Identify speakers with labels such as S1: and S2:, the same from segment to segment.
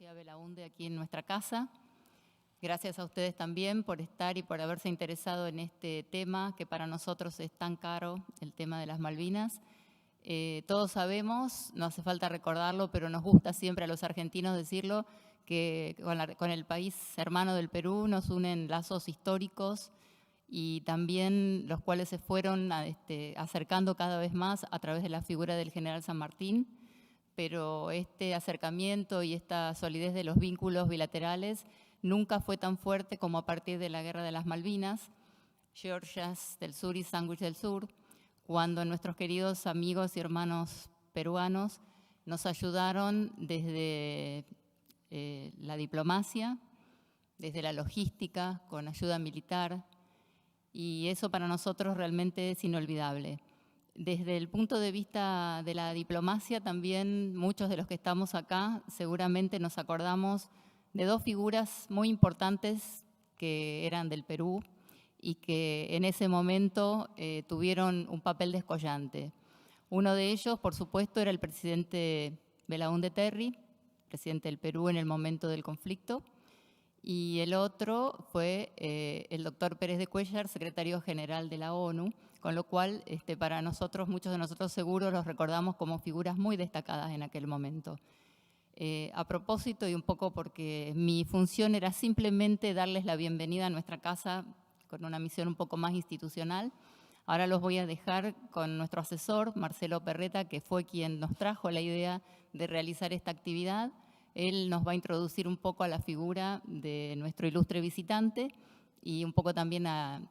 S1: García Belaunde aquí en nuestra casa. Gracias a ustedes también por estar y por haberse interesado en este tema que para nosotros es tan caro, el tema de las Malvinas. Todos sabemos, no hace falta recordarlo, pero nos gusta siempre a los argentinos decirlo, que con el país hermano del Perú nos unen lazos históricos y también los cuales se fueron acercando cada vez más a través de la figura del general San Martín. Pero este acercamiento y esta solidez de los vínculos bilaterales nunca fue tan fuerte como a partir de la Guerra de las Malvinas, Georgias del Sur y Sandwich del Sur, cuando nuestros queridos amigos y hermanos peruanos nos ayudaron desde la diplomacia, desde la logística, con ayuda militar, y eso para nosotros realmente es inolvidable. Desde el punto de vista de la diplomacia, también muchos de los que estamos acá seguramente nos acordamos de dos figuras muy importantes que eran del Perú y que en ese momento tuvieron un papel descollante. Uno de ellos, por supuesto, era el presidente Belaúnde Terry, presidente del Perú en el momento del conflicto, y el otro fue el doctor Pérez de Cuéllar, secretario general de la ONU, con lo cual para nosotros, muchos de nosotros seguro los recordamos como figuras muy destacadas en aquel momento. A propósito, y un poco porque mi función era simplemente darles la bienvenida a nuestra casa con una misión un poco más institucional, ahora los voy a dejar con nuestro asesor, Marcelo Perreta, que fue quien nos trajo la idea de realizar esta actividad. Él nos va a introducir un poco a la figura de nuestro ilustre visitante y un poco también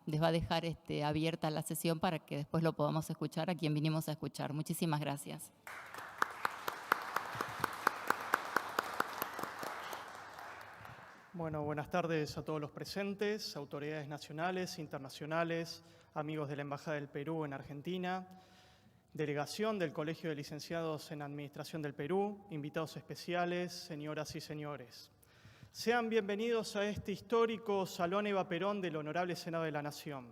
S1: les va a dejar abierta la sesión para que después lo podamos escuchar a quien vinimos a escuchar. Muchísimas gracias.
S2: Bueno, buenas tardes a todos los presentes, autoridades nacionales, internacionales, amigos de la Embajada del Perú en Argentina, delegación del Colegio de Licenciados en Administración del Perú, invitados especiales, señoras y señores. Sean bienvenidos a este histórico Salón Eva Perón del Honorable Senado de la Nación.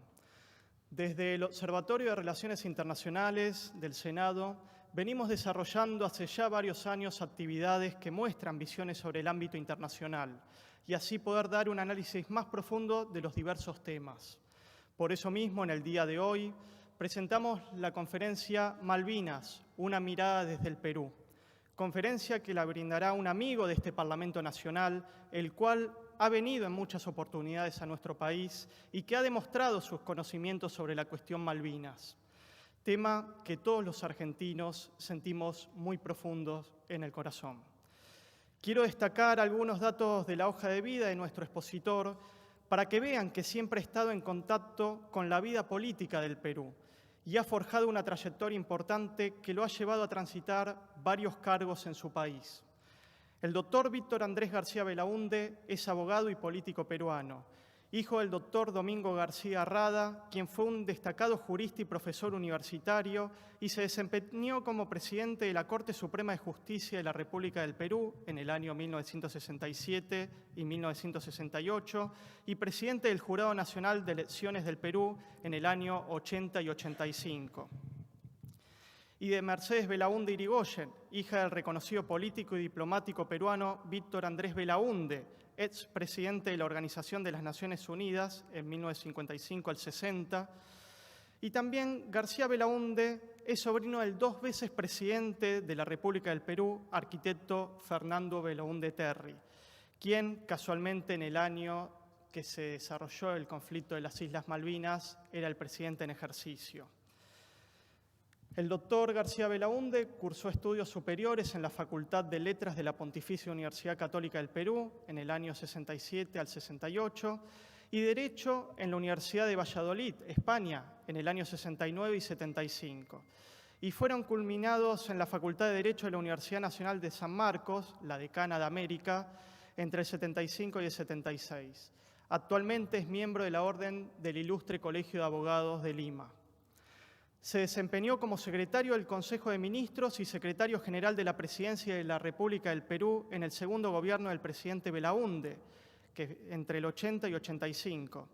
S2: Desde el Observatorio de Relaciones Internacionales del Senado, venimos desarrollando hace ya varios años actividades que muestran visiones sobre el ámbito internacional y así poder dar un análisis más profundo de los diversos temas. Por eso mismo, en el día de hoy, presentamos la conferencia Malvinas, una mirada desde el Perú. Conferencia que la brindará un amigo de este Parlamento Nacional, el cual ha venido en muchas oportunidades a nuestro país y que ha demostrado sus conocimientos sobre la cuestión Malvinas, tema que todos los argentinos sentimos muy profundos en el corazón. Quiero destacar algunos datos de la hoja de vida de nuestro expositor para que vean que siempre ha estado en contacto con la vida política del Perú y ha forjado una trayectoria importante que lo ha llevado a transitar varios cargos en su país. El doctor Víctor Andrés García Belaunde es abogado y político peruano, hijo del doctor Domingo García Rada, quien fue un destacado jurista y profesor universitario y se desempeñó como presidente de la Corte Suprema de Justicia de la República del Perú en el año 1967 y 1968 y presidente del Jurado Nacional de Elecciones del Perú en el año 80 y 85. Y de Mercedes Belaunde Irigoyen, hija del reconocido político y diplomático peruano Víctor Andrés Belaunde, expresidente de la Organización de las Naciones Unidas en 1955 al 60. Y también García Belaunde es sobrino del dos veces presidente de la República del Perú, arquitecto Fernando Belaunde Terry, quien casualmente en el año que se desarrolló el conflicto de las Islas Malvinas era el presidente en ejercicio. El doctor García Belaunde cursó estudios superiores en la Facultad de Letras de la Pontificia Universidad Católica del Perú en el año 67 al 68 y Derecho en la Universidad de Valladolid, España, en el año 69 y 75. Y fueron culminados en la Facultad de Derecho de la Universidad Nacional de San Marcos, la decana de América, entre el 75 y el 76. Actualmente es miembro de la Orden del Ilustre Colegio de Abogados de Lima. Se desempeñó como secretario del Consejo de Ministros y secretario general de la Presidencia de la República del Perú en el segundo gobierno del presidente Belaunde, entre el 80 y 85.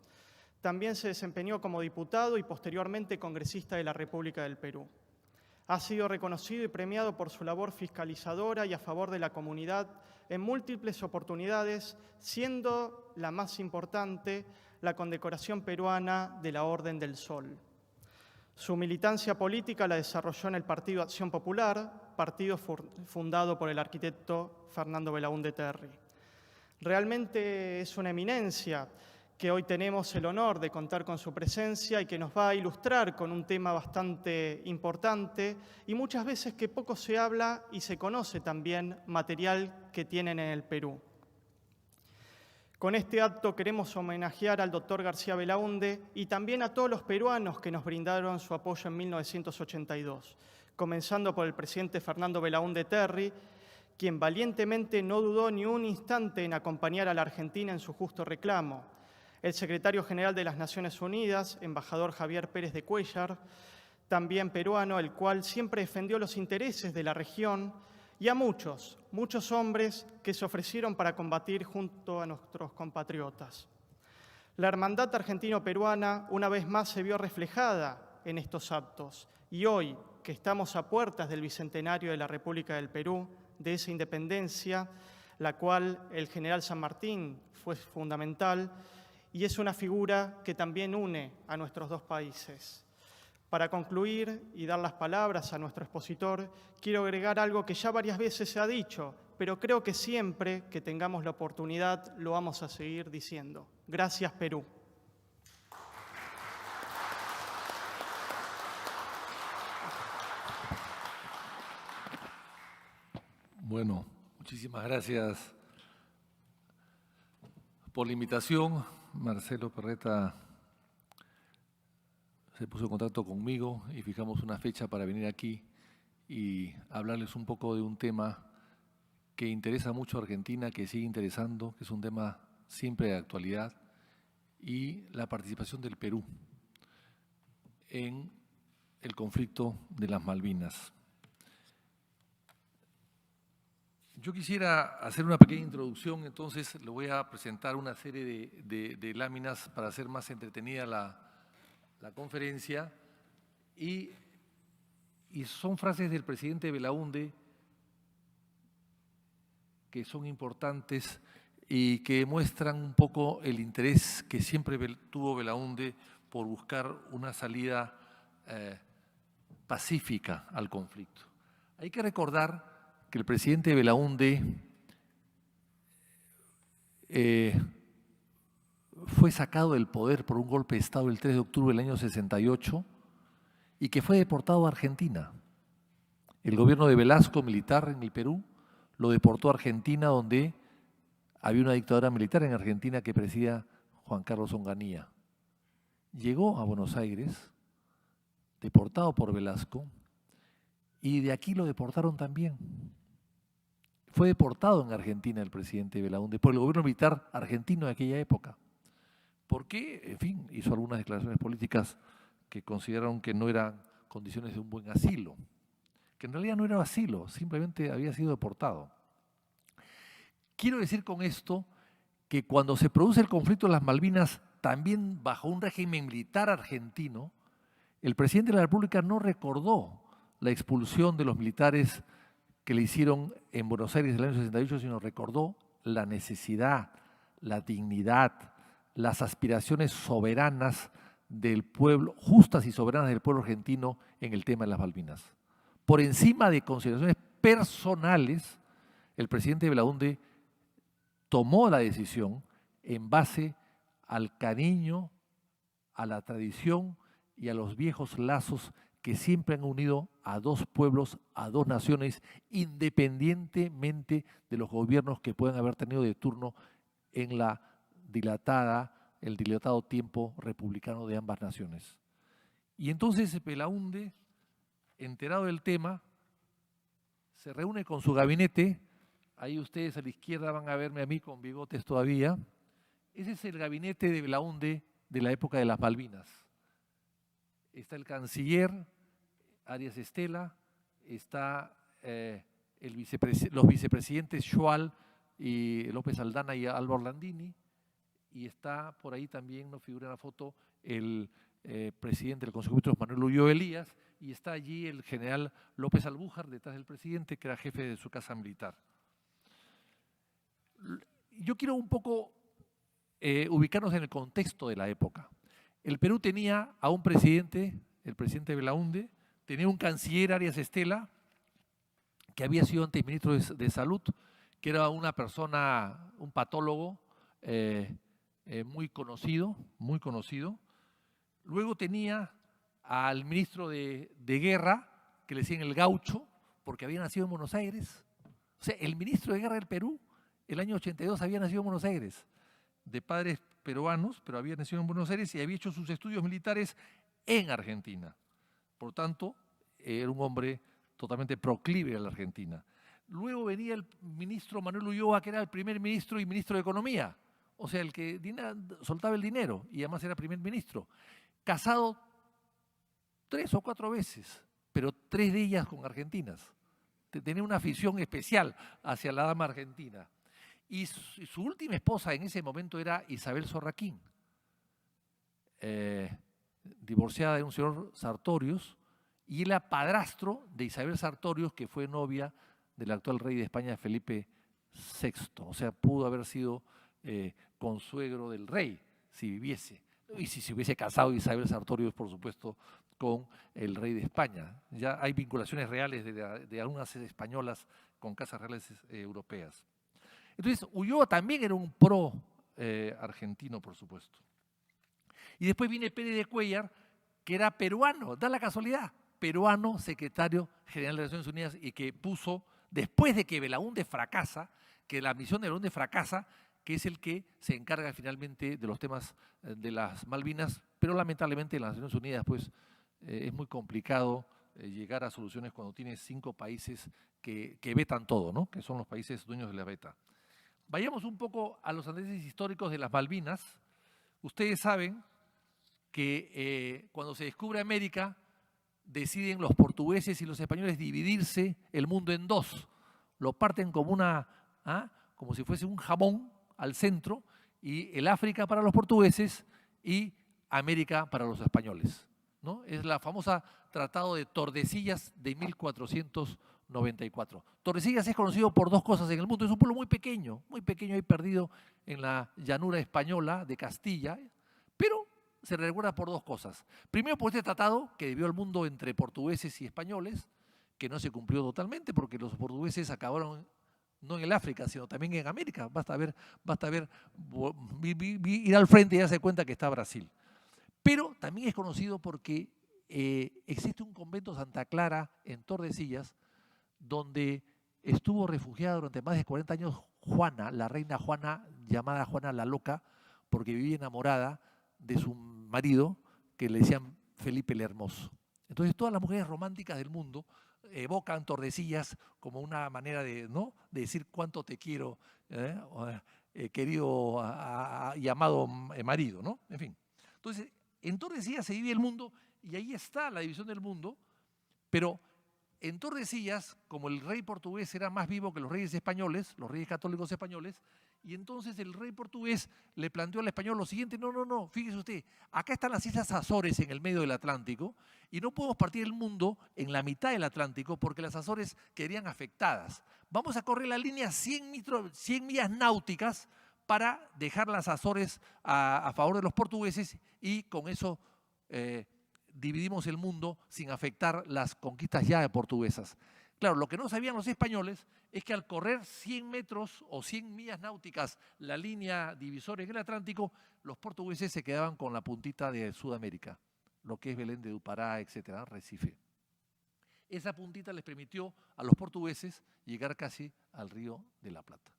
S2: También se desempeñó como diputado y posteriormente congresista de la República del Perú. Ha sido reconocido y premiado por su labor fiscalizadora y a favor de la comunidad en múltiples oportunidades, siendo la más importante la condecoración peruana de la Orden del Sol. Su militancia política la desarrolló en el Partido Acción Popular, partido fundado por el arquitecto Fernando Belaúnde Terry. Realmente es una eminencia que hoy tenemos el honor de contar con su presencia y que nos va a ilustrar con un tema bastante importante y muchas veces que poco se habla y se conoce también material que tienen en el Perú. Con este acto queremos homenajear al doctor García Belaúnde y también a todos los peruanos que nos brindaron su apoyo en 1982, comenzando por el presidente Fernando Belaúnde Terry, quien valientemente no dudó ni un instante en acompañar a la Argentina en su justo reclamo, el secretario general de las Naciones Unidas, embajador Javier Pérez de Cuéllar, también peruano, el cual siempre defendió los intereses de la región, y a muchos hombres que se ofrecieron para combatir junto a nuestros compatriotas. La hermandad argentino-peruana una vez más se vio reflejada en estos actos, y hoy, que estamos a puertas del bicentenario de la República del Perú, de esa independencia, la cual el general San Martín fue fundamental, y es una figura que también une a nuestros dos países. Para concluir y dar las palabras a nuestro expositor, quiero agregar algo que ya varias veces se ha dicho, pero creo que siempre que tengamos la oportunidad lo vamos a seguir diciendo. Gracias, Perú.
S3: Bueno, muchísimas gracias por la invitación. Marcelo Perretta se puso en contacto conmigo y fijamos una fecha para venir aquí y hablarles un poco de un tema que interesa mucho a Argentina, que sigue interesando, que es un tema siempre de actualidad, y la participación del Perú en el conflicto de las Malvinas. Yo quisiera hacer una pequeña introducción, entonces le voy a presentar una serie de láminas para hacer más entretenida la conferencia, y son frases del presidente Belaúnde que son importantes y que muestran un poco el interés que siempre tuvo Belaúnde por buscar una salida pacífica al conflicto. Hay que recordar que el presidente Belaúnde fue sacado del poder por un golpe de Estado el 3 de octubre del año 68 y que fue deportado a Argentina. El gobierno de Velasco, militar en el Perú, lo deportó a Argentina, donde había una dictadura militar en Argentina que presidía Juan Carlos Onganía. Llegó a Buenos Aires, deportado por Velasco, y de aquí lo deportaron también. Fue deportado en Argentina el presidente Belaúnde por el gobierno militar argentino de aquella época. Porque, en fin, hizo algunas declaraciones políticas que consideraron que no eran condiciones de un buen asilo, que en realidad no era asilo, simplemente había sido deportado. Quiero decir con esto que cuando se produce el conflicto de las Malvinas, también bajo un régimen militar argentino, el presidente de la República no recordó la expulsión de los militares que le hicieron en Buenos Aires en el año 68, sino recordó la necesidad, la dignidad, las aspiraciones soberanas del pueblo, justas y soberanas del pueblo argentino en el tema de las Malvinas. Por encima de consideraciones personales, el presidente Belaúnde tomó la decisión en base al cariño, a la tradición y a los viejos lazos que siempre han unido a dos pueblos, a dos naciones, independientemente de los gobiernos que puedan haber tenido de turno en el dilatado tiempo republicano de ambas naciones. Y entonces Belaúnde, enterado del tema, se reúne con su gabinete. Ahí ustedes a la izquierda van a verme a mí con bigotes todavía. Ese es el gabinete de Belaúnde de la época de las Malvinas. Está el canciller Arias Estela, está los vicepresidentes Schwal y López Aldana y Alba Orlandini, y está por ahí también, no figura en la foto, el presidente del Consejo de Ministros, Manuel Ulloa Elías, y está allí el general López Albújar, detrás del presidente, que era jefe de su casa militar. Yo quiero un poco ubicarnos en el contexto de la época. El Perú tenía a un presidente, el presidente Belaúnde, tenía un canciller, Arias Estela, que había sido antes ministro de Salud, que era una persona, un patólogo muy conocido, muy conocido. Luego tenía al ministro de Guerra, que le decían el Gaucho, porque había nacido en Buenos Aires. O sea, el ministro de Guerra del Perú, el año 82, había nacido en Buenos Aires, de padres peruanos, pero había nacido en Buenos Aires y había hecho sus estudios militares en Argentina. Por tanto, era un hombre totalmente proclive a la Argentina. Luego venía el ministro Manuel Ulloa, que era el primer ministro y ministro de Economía, o sea, el que soltaba el dinero y además era primer ministro. Casado 3 o 4 veces, pero 3 de ellas con argentinas. Tenía una afición especial hacia la dama argentina. Y su última esposa en ese momento era Isabel Sorraquín, divorciada de un señor Sartorius, y él era padrastro de Isabel Sartorius, que fue novia del actual rey de España, Felipe VI. O sea, pudo haber sido consuegro del rey, si viviese. Y si se hubiese casado Isabel Sartorius, por supuesto, con el rey de España. Ya hay vinculaciones reales de algunas españolas con casas reales europeas. Entonces, Ulloa también era un pro argentino, por supuesto. Y después viene Pérez de Cuéllar, que era peruano, da la casualidad, peruano, secretario general de Naciones Unidas, y que puso, después de que Belaúnde fracasa, que la misión de Belaúnde fracasa, que es el que se encarga finalmente de los temas de las Malvinas, pero lamentablemente en las Naciones Unidas pues, es muy complicado llegar a soluciones cuando tienes 5 países que vetan todo, ¿no? Que son los países dueños de la veta. Vayamos un poco a los antecedentes históricos de las Malvinas. Ustedes saben que cuando se descubre América, deciden los portugueses y los españoles dividirse el mundo en 2. Lo parten como como si fuese un jamón al centro, y el África para los portugueses y América para los españoles, ¿no? Es la famosa Tratado de Tordesillas de 1494. Tordesillas es conocido por 2 cosas en el mundo. Es un pueblo muy pequeño ahí perdido en la llanura española de Castilla, pero se recuerda por 2 cosas. Primero, por este tratado que dividió el mundo entre portugueses y españoles, que no se cumplió totalmente porque los portugueses acabaron no en el África, sino también en América. Basta ver, ir al frente y darse cuenta que está Brasil. Pero también es conocido porque existe un convento Santa Clara en Tordesillas, donde estuvo refugiada durante más de 40 años Juana, la reina Juana, llamada Juana la Loca, porque vivía enamorada de su marido, que le decían Felipe el Hermoso. Entonces todas las mujeres románticas del mundo evocan Tordesillas como una manera de decir cuánto te quiero, querido y amado marido, ¿no? En fin. Entonces, en Tordesillas se divide el mundo y ahí está la división del mundo, pero en Tordesillas, como el rey portugués era más vivo que los reyes españoles, los reyes católicos españoles, y entonces el rey portugués le planteó al español lo siguiente: no, fíjese usted, acá están las Islas Azores en el medio del Atlántico y no podemos partir el mundo en la mitad del Atlántico porque las Azores quedarían afectadas. Vamos a correr la línea 100 millas náuticas para dejar las Azores a favor de los portugueses y con eso dividimos el mundo sin afectar las conquistas ya portuguesas. Claro, lo que no sabían los españoles es que al correr 100 metros o 100 millas náuticas la línea divisoria en el Atlántico, los portugueses se quedaban con la puntita de Sudamérica, lo que es Belén de Dupará, etcétera, Recife. Esa puntita les permitió a los portugueses llegar casi al Río de la Plata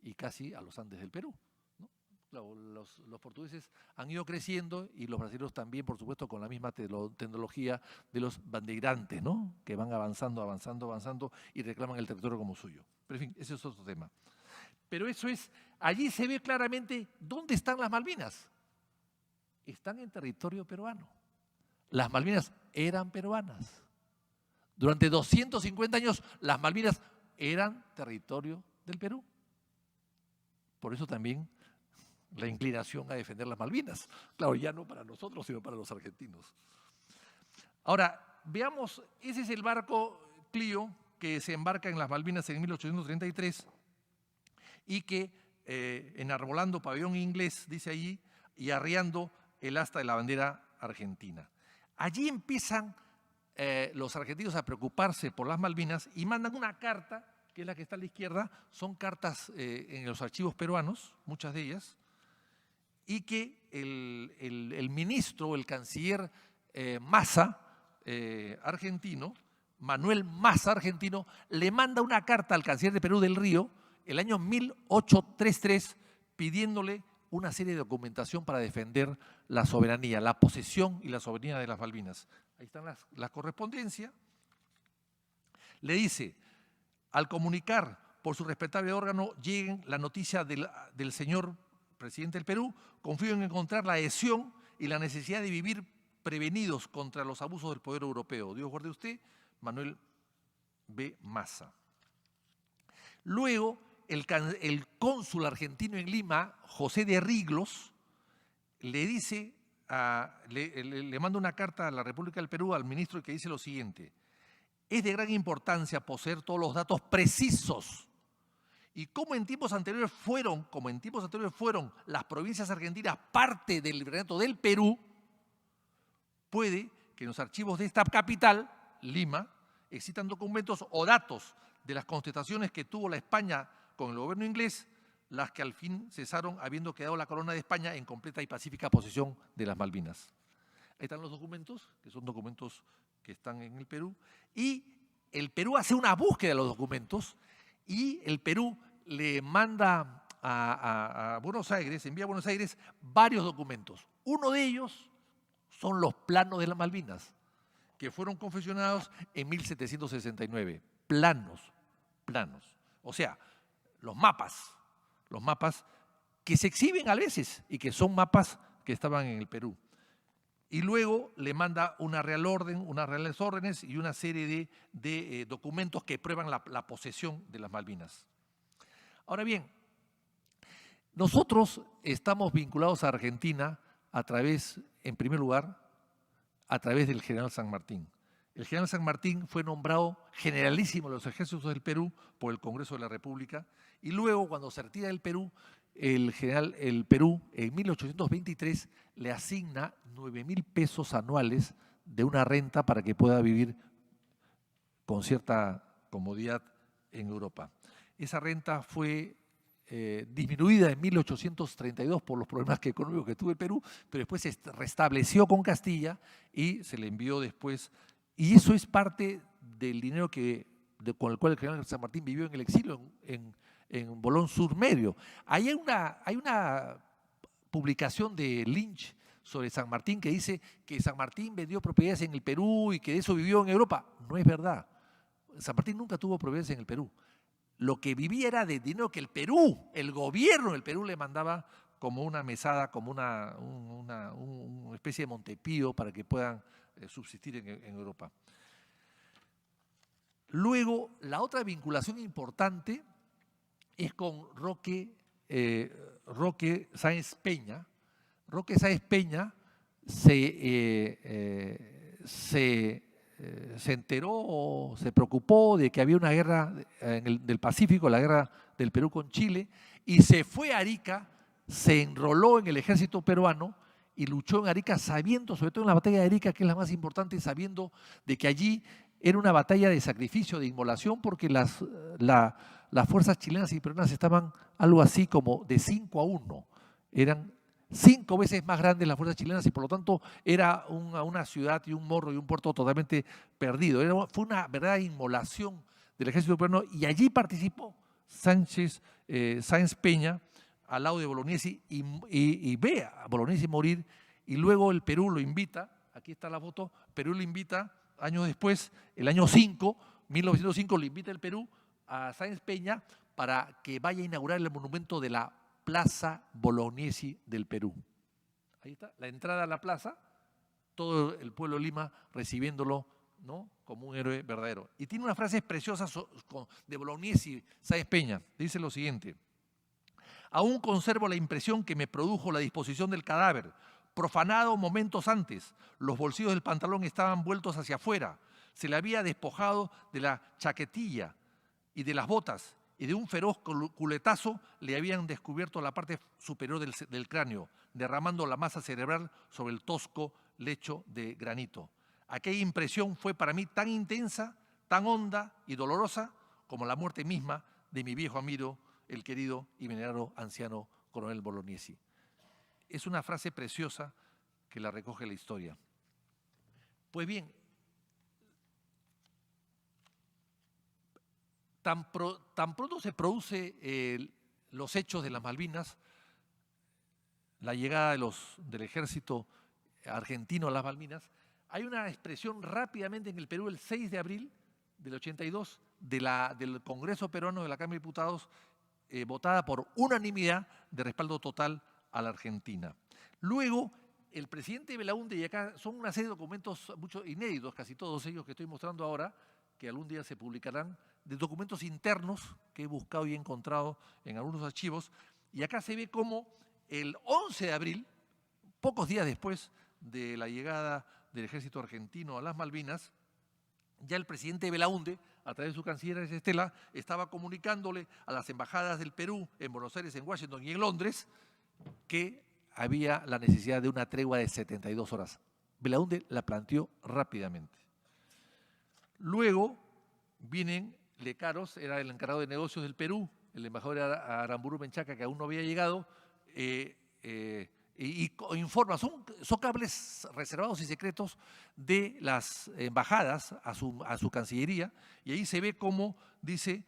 S3: y casi a los Andes del Perú, ¿no? Claro, los portugueses han ido creciendo y los brasileños también, por supuesto, con la misma tecnología de los bandeirantes, ¿no? Que van avanzando y reclaman el territorio como suyo. Pero en fin, ese es otro tema. Pero eso es, allí se ve claramente dónde están las Malvinas. Están en territorio peruano. Las Malvinas eran peruanas. Durante 250 años las Malvinas eran territorio del Perú. Por eso también la inclinación a defender las Malvinas. Claro, ya no para nosotros, sino para los argentinos. Ahora, veamos, ese es el barco Clio que se embarca en las Malvinas en 1833 y que enarbolando pabellón inglés, dice allí, y arriando el asta de la bandera argentina. Allí empiezan los argentinos a preocuparse por las Malvinas y mandan una carta, que es la que está a la izquierda, son cartas en los archivos peruanos, muchas de ellas, y que el ministro, el canciller Massa, argentino, Manuel Massa, argentino, le manda una carta al canciller de Perú del Río el año 1833 pidiéndole una serie de documentación para defender la soberanía, la posesión y la soberanía de las Malvinas. Ahí están la correspondencia. Le dice, al comunicar por su respetable órgano lleguen la noticia del señor presidente del Perú, confío en encontrar la adhesión y la necesidad de vivir prevenidos contra los abusos del poder europeo. Dios guarde usted, Manuel B. Massa. Luego, el cónsul argentino en Lima, José de Riglos, le dice, le manda una carta a la República del Perú al ministro que dice lo siguiente: es de gran importancia poseer todos los datos precisos y como en tiempos anteriores fueron las provincias argentinas parte del virreinato del Perú, puede que en los archivos de esta capital, Lima, existan documentos o datos de las contestaciones que tuvo la España con el gobierno inglés, las que al fin cesaron habiendo quedado la corona de España en completa y pacífica posesión de las Malvinas. Ahí están los documentos, que son documentos que están en el Perú, y el Perú hace una búsqueda de los documentos y el Perú le manda a Buenos Aires, envía a Buenos Aires varios documentos. Uno de ellos son los planos de las Malvinas, que fueron confeccionados en 1769. Planos. O sea, los mapas que se exhiben a veces y que son mapas que estaban en el Perú. Y luego le manda una real orden, unas reales órdenes y una serie de documentos que prueban la posesión de las Malvinas. Ahora bien, nosotros estamos vinculados a Argentina a través, en primer lugar, a través del general San Martín. El general San Martín fue nombrado generalísimo de los ejércitos del Perú por el Congreso de la República y luego, cuando se retira del Perú, el Perú en 1823 le asigna 9.000 pesos anuales de una renta para que pueda vivir con cierta comodidad en Europa. Esa renta fue disminuida en 1832 por los problemas económicos que tuvo el Perú, pero después se restableció con Castilla y se le envió después. Y eso es parte del dinero con el cual el general San Martín vivió en el exilio en Bolón Sur Medio. Ahí hay una publicación de Lynch sobre San Martín que dice que San Martín vendió propiedades en el Perú y que de eso vivió en Europa. No es verdad. San Martín nunca tuvo propiedades en el Perú. Lo que vivía era de dinero que el gobierno del Perú le mandaba como una mesada, como una especie de Montepío para que puedan subsistir en Europa. Luego, la otra vinculación importante es con Roque Sáenz Peña. Roque Sáenz Peña se enteró o se preocupó de que había una guerra del Pacífico, la guerra del Perú con Chile, y se fue a Arica, se enroló en el ejército peruano y luchó en Arica sabiendo, sobre todo en la batalla de Arica, que es la más importante, sabiendo de que allí era una batalla de sacrificio, de inmolación, porque las fuerzas chilenas y peruanas estaban algo así como de 5-1. Eran 5 veces más grandes las fuerzas chilenas y por lo tanto era una ciudad y un morro y un puerto totalmente perdido. Fue una verdadera inmolación del ejército peruano y allí participó Sáenz Peña al lado de Bolognesi y ve a Bolognesi morir y luego el Perú lo invita, aquí está la foto, Perú lo invita años después, el año 1905 lo invita el Perú a Sáenz Peña para que vaya a inaugurar el monumento de la Plaza Bolognesi del Perú. Ahí está, la entrada a la plaza, todo el pueblo de Lima recibiéndolo, ¿no?, como un héroe verdadero. Y tiene unas frases preciosas de Bolognesi, Sáenz Peña. Dice lo siguiente: Aún conservo la impresión que me produjo la disposición del cadáver, profanado momentos antes. Los bolsillos del pantalón estaban vueltos hacia afuera. Se le había despojado de la chaquetilla y de las botas, y de un feroz culetazo le habían descubierto la parte superior del cráneo, derramando la masa cerebral sobre el tosco lecho de granito. Aquella impresión fue para mí tan intensa, tan honda y dolorosa como la muerte misma de mi viejo amigo, el querido y venerado anciano coronel Bolognesi. Es una frase preciosa que la recoge la historia. Pues bien, tan pronto se produce los hechos de las Malvinas, la llegada del ejército argentino a las Malvinas, hay una expresión rápidamente en el Perú el 6 de abril del 82 del Congreso peruano de la Cámara de Diputados, votada por unanimidad de respaldo total a la Argentina. Luego, el presidente Belaúnde, y acá son una serie de documentos muchos inéditos, casi todos ellos que estoy mostrando ahora, que algún día se publicarán, de documentos internos que he buscado y he encontrado en algunos archivos, y acá se ve cómo el 11 de abril, pocos días después de la llegada del ejército argentino a las Malvinas, ya el presidente Belaúnde, a través de su canciller Estela, estaba comunicándole a las embajadas del Perú en Buenos Aires, en Washington y en Londres que había la necesidad de una tregua de 72 horas. Belaúnde la planteó rápidamente. Luego vienen Lecaros, era el encargado de negocios del Perú, el embajador era Aramburu Menchaca, que aún no había llegado, y informa, son cables reservados y secretos de las embajadas a su cancillería, y ahí se ve cómo dice,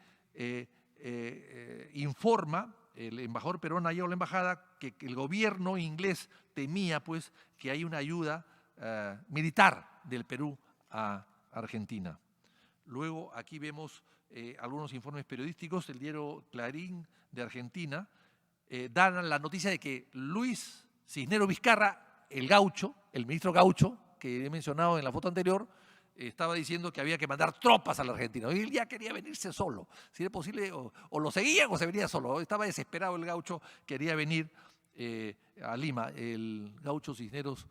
S3: informa el embajador peruano allá a la embajada que el gobierno inglés temía pues que hay una ayuda militar del Perú a Argentina. Luego aquí vemos algunos informes periodísticos, el diario Clarín de Argentina, dan la noticia de que Luis Cisneros Vizcarra, el gaucho, el ministro gaucho, que he mencionado en la foto anterior, estaba diciendo que había que mandar tropas a la Argentina. Y él ya quería venirse solo. Si era posible, o lo seguían o se venía solo. Estaba desesperado el gaucho, quería venir a Lima. El gaucho Cisneros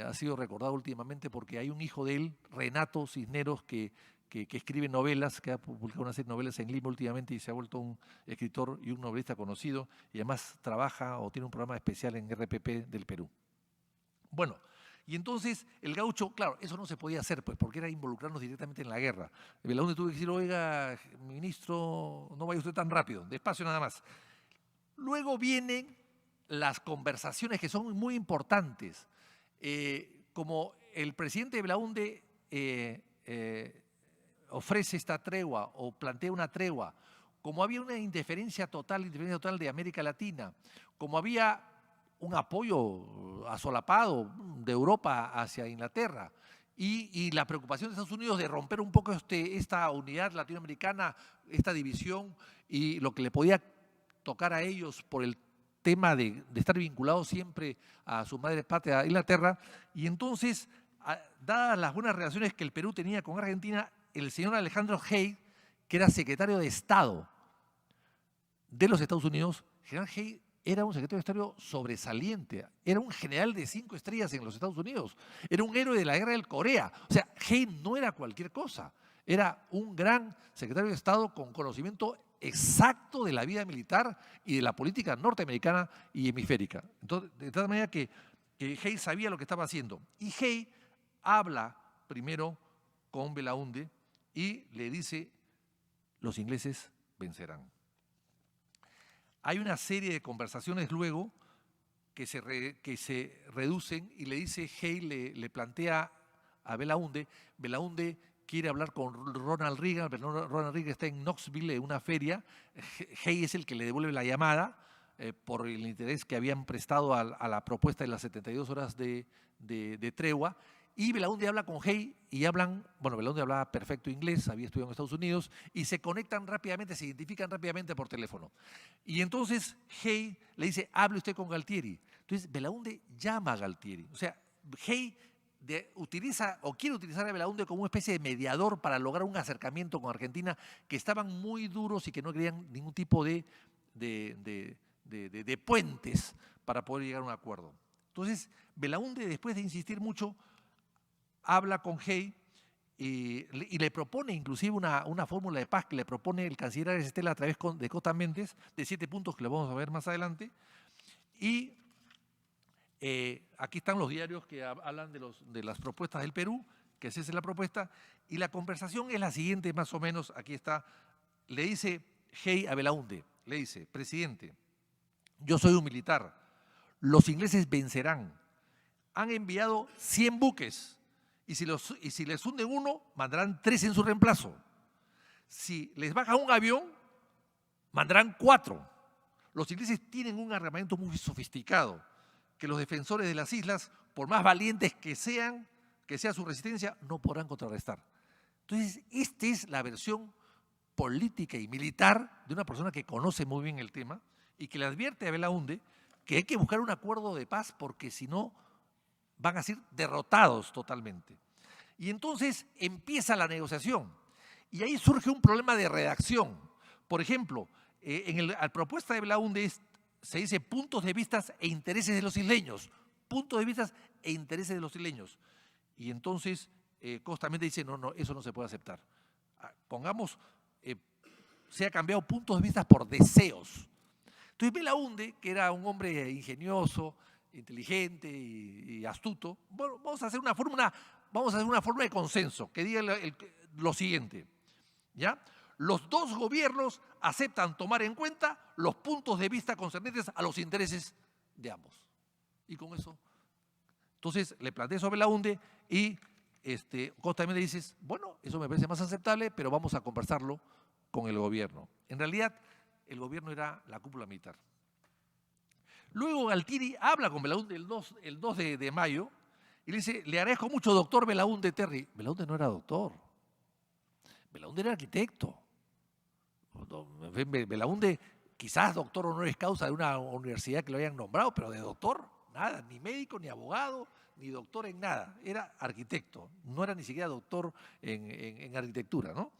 S3: ha sido recordado últimamente porque hay un hijo de él, Renato Cisneros, que escribe novelas, que ha publicado una serie de novelas en Lima últimamente y se ha vuelto un escritor y un novelista conocido, y además trabaja o tiene un programa especial en RPP del Perú. Bueno, y entonces el gaucho, claro, eso no se podía hacer, pues, porque era involucrarnos directamente en la guerra. Belaúnde tuvo que decir, oiga, ministro, no vaya usted tan rápido, despacio nada más. Luego vienen las conversaciones que son muy importantes, como el presidente Belaúnde ofrece esta tregua o plantea una tregua, como había una indiferencia total de América Latina, como había un apoyo asolapado de Europa hacia Inglaterra y la preocupación de Estados Unidos de romper un poco esta unidad latinoamericana, esta división y lo que le podía tocar a ellos por el tema de estar vinculados siempre a su madre patria, Inglaterra, y entonces, dadas las buenas relaciones que el Perú tenía con Argentina, el señor Alejandro Hay, que era secretario de Estado de los Estados Unidos, general Hay era un secretario de Estado sobresaliente, era un general de 5 estrellas en los Estados Unidos, era un héroe de la guerra del Corea. O sea, Hay no era cualquier cosa, era un gran secretario de Estado con conocimiento exacto de la vida militar y de la política norteamericana y hemisférica. Entonces, de tal manera que Hay sabía lo que estaba haciendo. Y Hay habla primero con Belaúnde y le dice, los ingleses vencerán. Hay una serie de conversaciones luego que se reducen y le dice, Hay le plantea a Belaúnde, Belaúnde quiere hablar con Ronald Reagan, Ronald Reagan está en Knoxville en una feria, Hay es el que le devuelve la llamada por el interés que habían prestado a la propuesta de las 72 horas de tregua, y Belaúnde habla con Hay y Belaúnde hablaba perfecto inglés, había estudiado en Estados Unidos, y se conectan rápidamente, se identifican rápidamente por teléfono. Y entonces Hay le dice, hable usted con Galtieri. Entonces Belaúnde llama a Galtieri. O sea, Hay utiliza o quiere utilizar a Belaúnde como una especie de mediador para lograr un acercamiento con Argentina, que estaban muy duros y que no querían ningún tipo de de puentes para poder llegar a un acuerdo. Entonces, Belaúnde, después de insistir mucho, habla con Hey y le propone inclusive una fórmula de paz que le propone el canciller Arias Estela a través de Costa Méndez, de 7 puntos que lo vamos a ver más adelante. Y aquí están los diarios que hablan de las propuestas del Perú, que esa es la propuesta, y la conversación es la siguiente más o menos, aquí está, le dice Hey a Belaúnde, le dice: presidente, yo soy un militar, los ingleses vencerán, han enviado 100 buques, y si les hunden uno, mandarán 3 en su reemplazo. Si les baja un avión, mandarán 4. Los ingleses tienen un armamento muy sofisticado, que los defensores de las islas, por más valientes que sea su resistencia, no podrán contrarrestar. Entonces, esta es la versión política y militar de una persona que conoce muy bien el tema y que le advierte a Belaúnde que hay que buscar un acuerdo de paz porque si no van a ser derrotados totalmente. Y entonces empieza la negociación y ahí surge un problema de redacción. Por ejemplo, la propuesta de Belaúnde se dice puntos de vista e intereses de los isleños, puntos de vista e intereses de los isleños. Y entonces Costa Méndez dice: no, eso no se puede aceptar. Pongamos, se ha cambiado puntos de vista por deseos. Entonces Belaúnde, que era un hombre ingenioso, inteligente y astuto, bueno, vamos a hacer una fórmula de consenso que diga lo siguiente, ¿ya? Los dos gobiernos aceptan tomar en cuenta los puntos de vista concernientes a los intereses de ambos. Y con eso, entonces le plantea eso a Belaúnde y Costa también le dice: bueno, eso me parece más aceptable, pero vamos a conversarlo con el gobierno. En realidad, el gobierno era la cúpula militar. Luego Galtieri habla con Belaúnde el 2 de mayo y le dice: le agradezco mucho, doctor Belaúnde Terry. Belaúnde no era doctor. Belaúnde era arquitecto. Belaúnde, quizás doctor honoris causa de una universidad que lo hayan nombrado, pero de doctor, nada, ni médico, ni abogado, ni doctor en nada. Era arquitecto, no era ni siquiera doctor en arquitectura, ¿no?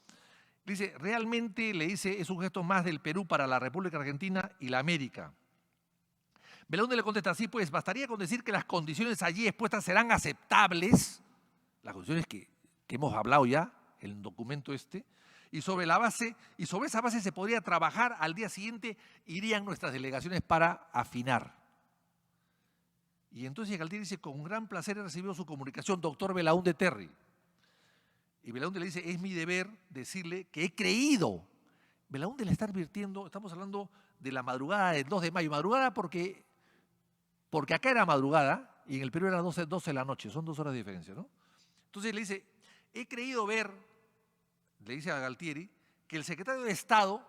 S3: Dice: realmente, le dice, es un gesto más del Perú para la República Argentina y la América. Belaúnde le contesta: sí, pues bastaría con decir que las condiciones allí expuestas serán aceptables, las condiciones que hemos hablado ya, el documento y sobre esa base se podría trabajar. Al día siguiente irían nuestras delegaciones para afinar. Y entonces Galtieri dice: con gran placer he recibido su comunicación, doctor Belaúnde Terry. Y Belaúnde le dice: es mi deber decirle que he creído. Belaúnde le está advirtiendo, estamos hablando de la madrugada del 2 de mayo, madrugada porque acá era madrugada y en el Perú era 12 de la noche, son 2 horas de diferencia, ¿no? Entonces le dice: he creído ver, le dice a Galtieri, que el secretario de Estado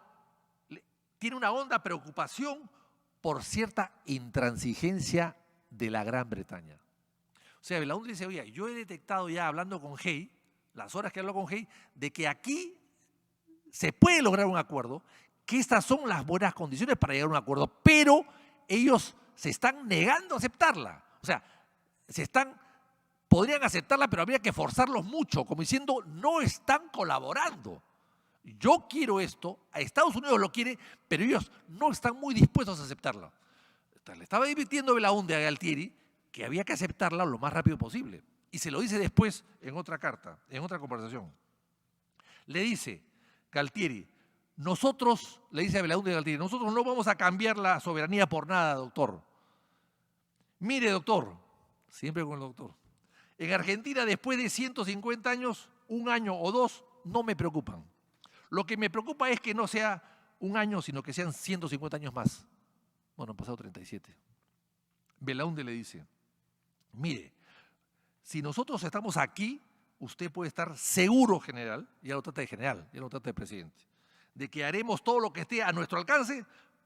S3: tiene una honda preocupación por cierta intransigencia de la Gran Bretaña. O sea, Belaúnde dice: oye, yo he detectado ya hablando con Hey, las horas que hablo con Hey, de que aquí se puede lograr un acuerdo, que estas son las buenas condiciones para llegar a un acuerdo, pero ellos se están negando a aceptarla. O sea, podrían aceptarla, pero habría que forzarlos mucho, como diciendo: no están colaborando. Yo quiero esto, a Estados Unidos lo quiere, pero ellos no están muy dispuestos a aceptarla. Le estaba advirtiendo Belaúnde a Galtieri que había que aceptarla lo más rápido posible. Y se lo dice después en otra carta, en otra conversación. Le dice Galtieri: nosotros, le dice a Belaúnde a Galtieri, nosotros no vamos a cambiar la soberanía por nada, doctor. Mire, doctor, siempre con el doctor, en Argentina después de 150 años, 1 año o 2 no me preocupan. Lo que me preocupa es que no sea 1 año, sino que sean 150 años más. Bueno, han pasado 37. Belaúnde le dice: mire, si nosotros estamos aquí, usted puede estar seguro, general, ya no trata de general, ya no trata de presidente, de que haremos todo lo que esté a nuestro alcance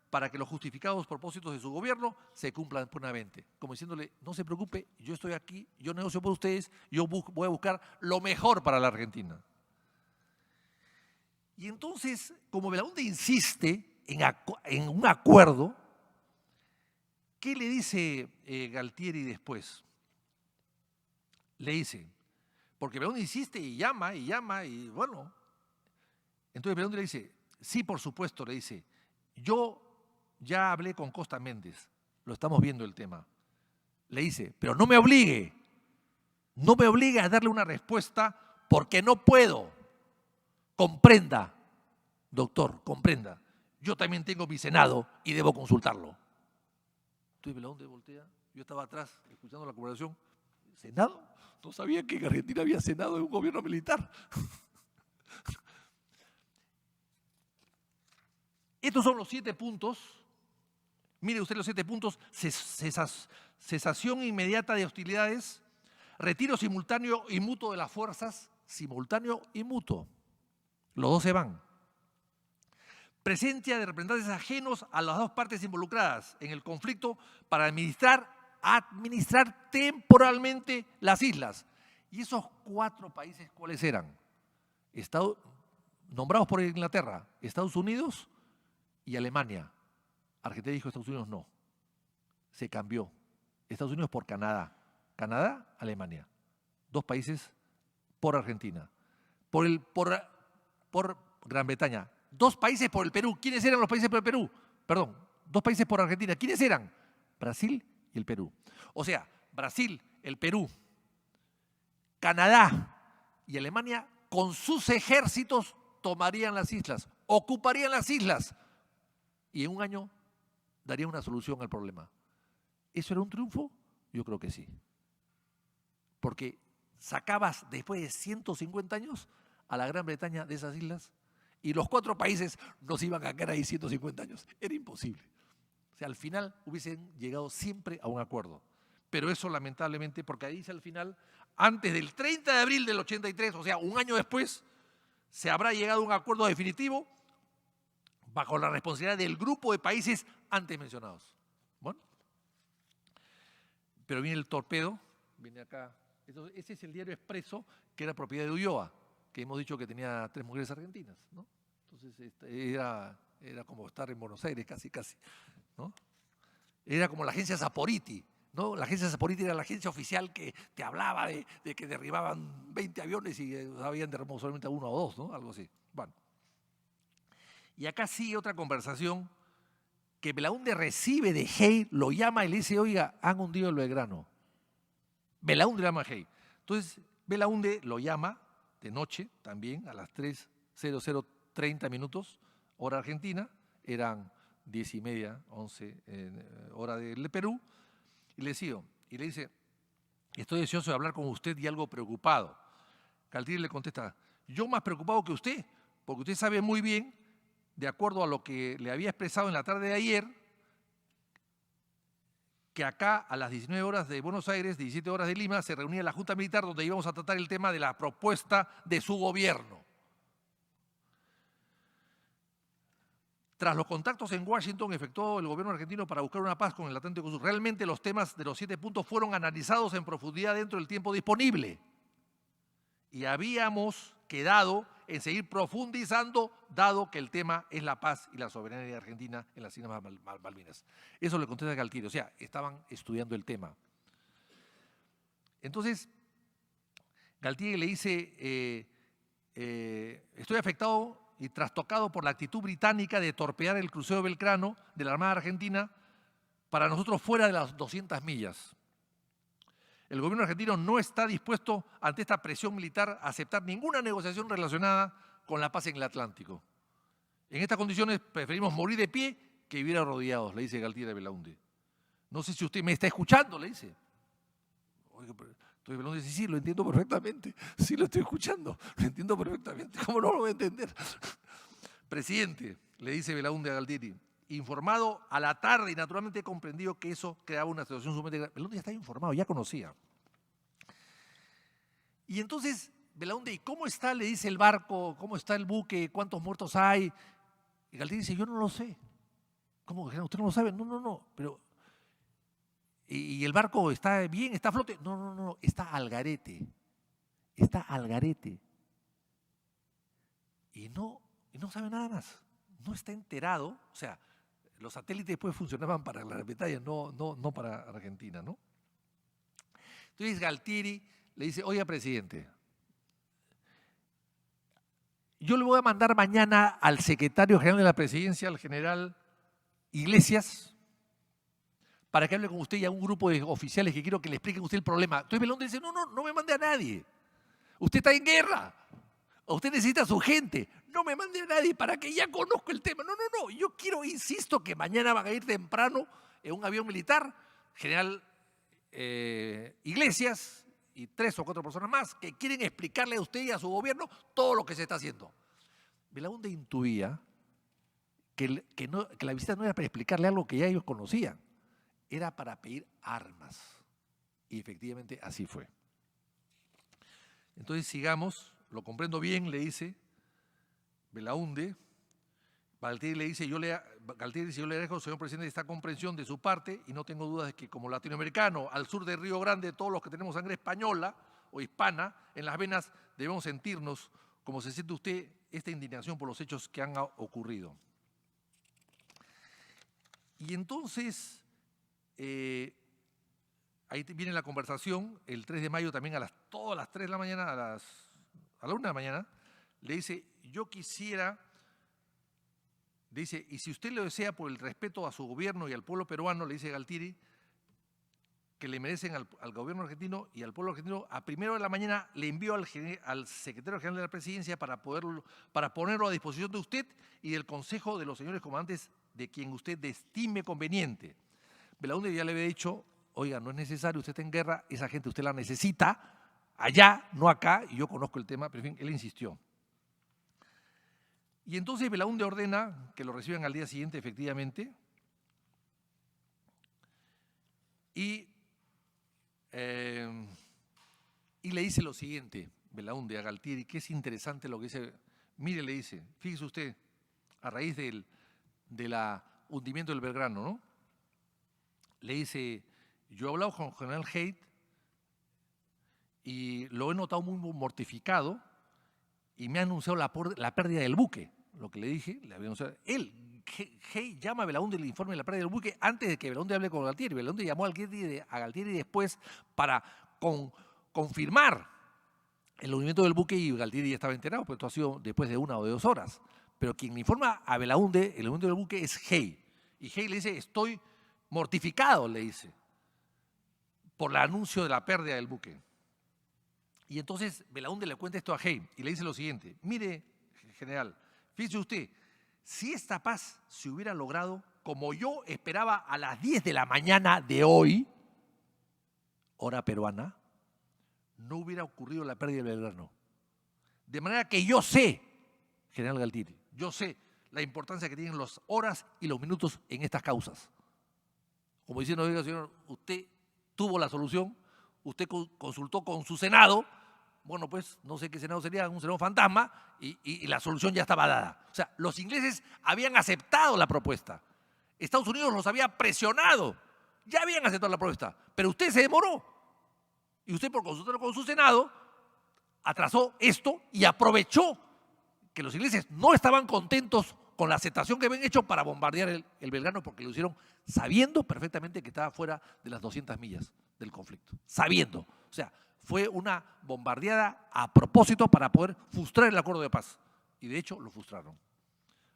S3: para que los justificados propósitos de su gobierno se cumplan plenamente. Como diciéndole: no se preocupe, yo estoy aquí, yo negocio por ustedes, yo voy a buscar lo mejor para la Argentina. Y entonces, como Belaúnde insiste en un acuerdo, ¿qué le dice Galtieri después? Le dice, porque Belaúnde insiste y llama y bueno. Entonces Belaúnde le dice: sí, por supuesto, le dice, yo ya hablé con Costa Méndez, lo estamos viendo el tema. Le dice, pero no me obligue a darle una respuesta porque no puedo. Comprenda, doctor, comprenda. Yo también tengo mi Senado y debo consultarlo. Entonces Belaúnde voltea, yo estaba atrás escuchando la conversación. ¿Senado? No sabía que en Argentina había Senado de un gobierno militar. Estos son los 7 puntos. Mire usted los 7 puntos. Cesación inmediata de hostilidades, retiro simultáneo y mutuo de las fuerzas, simultáneo y mutuo. Los dos se van. Presencia de representantes ajenos a las dos partes involucradas en el conflicto para administrar temporalmente las islas. ¿Y esos 4 países cuáles eran? Nombrados por Inglaterra, Estados Unidos y Alemania. Argentina dijo Estados Unidos no. Se cambió. Estados Unidos por Canadá. Canadá, Alemania. 2 países por Argentina. Por Gran Bretaña. 2 países por el Perú. ¿Quiénes eran los países por el Perú? Perdón, 2 países por Argentina. ¿Quiénes eran? Brasil y el Perú. O sea, Brasil, el Perú, Canadá y Alemania con sus ejércitos tomarían las islas, ocuparían las islas y en un año darían una solución al problema. ¿Eso era un triunfo? Yo creo que sí. Porque sacabas después de 150 años a la Gran Bretaña de esas islas y los 4 países nos iban a quedar ahí 150 años. Era imposible. O sea, al final hubiesen llegado siempre a un acuerdo. Pero eso lamentablemente, porque ahí dice al final, antes del 30 de abril del 83, o sea, un año después, se habrá llegado a un acuerdo definitivo bajo la responsabilidad del grupo de países antes mencionados. Bueno, pero viene el torpedo, viene acá. Ese es el diario Expreso, que era propiedad de Ulloa, que hemos dicho que tenía 3 mujeres argentinas, ¿no? Entonces era como estar en Buenos Aires casi, ¿no? Era como la agencia Saporiti, ¿no? La agencia Saporiti era la agencia oficial que te hablaba de que derribaban 20 aviones y habían derribado solamente 1 o 2, ¿no? Algo así. Bueno. Y acá sigue otra conversación que Belaúnde recibe de Hey, lo llama y le dice, oiga, han hundido el Belgrano. Belaúnde llama a Hey. Entonces, Belaúnde lo llama de noche también a las 3:00:30, hora argentina, eran 10:30, 11, hora del Perú, y le dice, estoy deseoso de hablar con usted y algo preocupado. Galtieri le contesta, yo más preocupado que usted, porque usted sabe muy bien, de acuerdo a lo que le había expresado en la tarde de ayer, que acá a las 19 horas de Buenos Aires, 17 horas de Lima, se reunía la Junta Militar donde íbamos a tratar el tema de la propuesta de su gobierno. Tras los contactos en Washington efectuó el gobierno argentino para buscar una paz con el Atlántico Sur. Realmente los temas de los 7 puntos fueron analizados en profundidad dentro del tiempo disponible. Y habíamos quedado en seguir profundizando, dado que el tema es la paz y la soberanía de Argentina en las Islas Malvinas. Eso le contesta Galtieri, o sea, estaban estudiando el tema. Entonces, Galtieri le dice, estoy afectado y trastocado por la actitud británica de torpedear el crucero Belgrano de la Armada Argentina para nosotros fuera de las 200 millas. El gobierno argentino no está dispuesto ante esta presión militar a aceptar ninguna negociación relacionada con la paz en el Atlántico. En estas condiciones preferimos morir de pie que vivir arrodillados, le dice Galtieri a Belaúnde. No sé si usted me está escuchando, le dice. Oiga, pero entonces Belaúnde dice, sí, lo entiendo perfectamente. Sí, lo estoy escuchando, lo entiendo perfectamente. ¿Cómo no lo voy a entender? Presidente, le dice Belaúnde a Galtieri, informado a la tarde y naturalmente he comprendido que eso creaba una situación sumamente grave. Belaúnde ya estaba informado, ya conocía. Y entonces, Belaúnde, ¿y cómo está? Le dice el barco, ¿cómo está el buque? ¿Cuántos muertos hay? Y Galtieri dice, yo no lo sé. ¿Cómo? ¿Usted no lo sabe? No, pero... ¿Y el barco está bien? ¿Está a flote? No, está al garete. Está al garete. Y no sabe nada más. No está enterado, o sea, los satélites después funcionaban para la Gran Bretaña, no para Argentina, ¿no? Entonces Galtieri le dice, oiga, presidente, yo le voy a mandar mañana al secretario general de la presidencia, al general Iglesias para que hable con usted y a un grupo de oficiales que quiero que le expliquen a usted el problema. Entonces Belaúnde dice, no me mande a nadie. Usted está en guerra. Usted necesita a su gente. No me mande a nadie para que ya conozca el tema. No. Yo quiero, insisto, que mañana van a ir temprano en un avión militar, general Iglesias y 3 o 4 personas más que quieren explicarle a usted y a su gobierno todo lo que se está haciendo. Belaúnde intuía que la visita no era para explicarle algo que ya ellos conocían, era para pedir armas. Y efectivamente así fue. Entonces sigamos, lo comprendo bien, le dice Belaúnde. Galtieri le dice, yo le agradezco, señor presidente, esta comprensión de su parte y no tengo dudas de que como latinoamericano, al sur de Río Grande, todos los que tenemos sangre española o hispana, en las venas debemos sentirnos, como se siente usted, esta indignación por los hechos que han ocurrido. Y entonces, ahí viene la conversación, el 3 de mayo también todas las 3 de la mañana, a la 1 de la mañana, le dice, yo quisiera... Dice, y si usted lo desea por el respeto a su gobierno y al pueblo peruano, le dice Galtieri, que le merecen al gobierno argentino y al pueblo argentino, a 1 de la mañana le envío al secretario general de la presidencia para ponerlo a disposición de usted y del consejo de los señores comandantes de quien usted estime conveniente. Belaúnde ya le había dicho, oiga, no es necesario, usted está en guerra, esa gente usted la necesita allá, no acá, y yo conozco el tema, pero en fin, él insistió. Y entonces Belaúnde ordena que lo reciban al día siguiente, efectivamente, y le dice lo siguiente, Belaúnde a Galtieri, que es interesante lo que dice. Mire, le dice, fíjese usted, a raíz del hundimiento del Belgrano, ¿no? Le dice, yo he hablado con el general Haidt y lo he notado muy mortificado y me ha anunciado la pérdida del buque. Lo que le dije, le había anunciado. Haidt llama a Belaúnde el informe de la pérdida del buque antes de que Belaúnde hable con Galtieri. Belaúnde llamó a Galtieri después para confirmar el hundimiento del buque y Galtieri ya estaba enterado, pues esto ha sido después de 1 o 2 horas. Pero quien le informa a Belaúnde el hundimiento del buque es Haidt. Y Haidt le dice, estoy mortificado, le dice, por el anuncio de la pérdida del buque. Y entonces Belaúnde le cuenta esto a Haidt y le dice lo siguiente, mire, general, fíjese usted, si esta paz se hubiera logrado como yo esperaba a las 10 de la mañana de hoy, hora peruana, no hubiera ocurrido la pérdida del Belgrano. De manera que yo sé, general Galtieri, yo sé la importancia que tienen las horas y los minutos en estas causas. Como diciendo, oiga, señor, usted tuvo la solución, usted consultó con su Senado, bueno, pues no sé qué Senado sería, un Senado fantasma, y la solución ya estaba dada. O sea, los ingleses habían aceptado la propuesta. Estados Unidos los había presionado, ya habían aceptado la propuesta, pero usted se demoró. Y usted, por consultar con su Senado, atrasó esto y aprovechó que los ingleses no estaban contentos con la aceptación que habían hecho para bombardear el Belgrano, porque lo hicieron sabiendo perfectamente que estaba fuera de las 200 millas del conflicto. Sabiendo. O sea, fue una bombardeada a propósito para poder frustrar el acuerdo de paz. Y de hecho lo frustraron.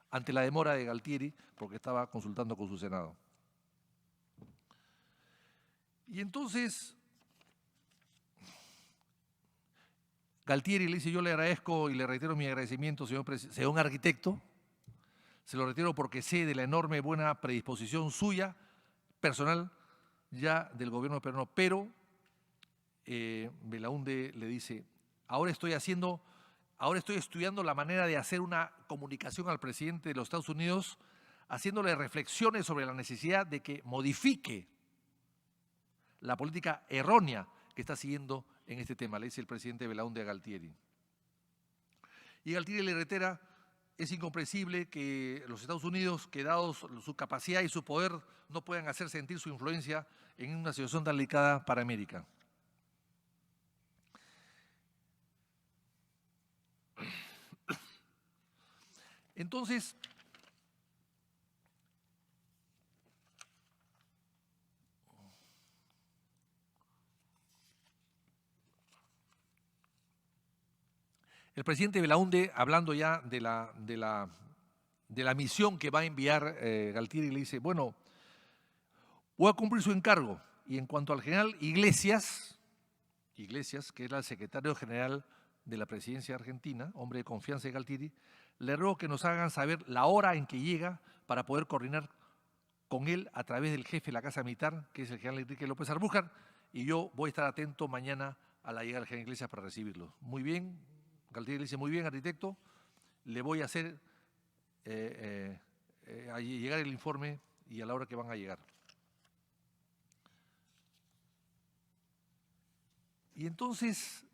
S3: Ante la demora de Galtieri, porque estaba consultando con su Senado. Y entonces Galtieri le dice, yo le agradezco y le reitero mi agradecimiento, señor arquitecto. Se lo retiro porque sé de la enorme buena predisposición suya, personal, ya del gobierno peruano. Pero Belaúnde le dice, ahora estoy estudiando la manera de hacer una comunicación al presidente de los Estados Unidos, haciéndole reflexiones sobre la necesidad de que modifique la política errónea que está siguiendo en este tema, le dice el presidente Belaúnde a Galtieri. Y Galtieri le reitera, es incomprensible que los Estados Unidos, que dados su capacidad y su poder, no puedan hacer sentir su influencia en una situación tan delicada para América. Entonces, el presidente Belaúnde, hablando ya de la misión que va a enviar Galtieri, le dice, bueno, voy a cumplir su encargo. Y en cuanto al general Iglesias, que era el secretario general de la presidencia argentina, hombre de confianza de Galtieri, le ruego que nos hagan saber la hora en que llega para poder coordinar con él a través del jefe de la Casa Militar, que es el general Enrique López Arbújar, y yo voy a estar atento mañana a la llegada del general Iglesias para recibirlo. Muy bien, Galtieri le dice, muy bien, arquitecto, le voy a hacer a llegar el informe y a la hora que van a llegar. Y entonces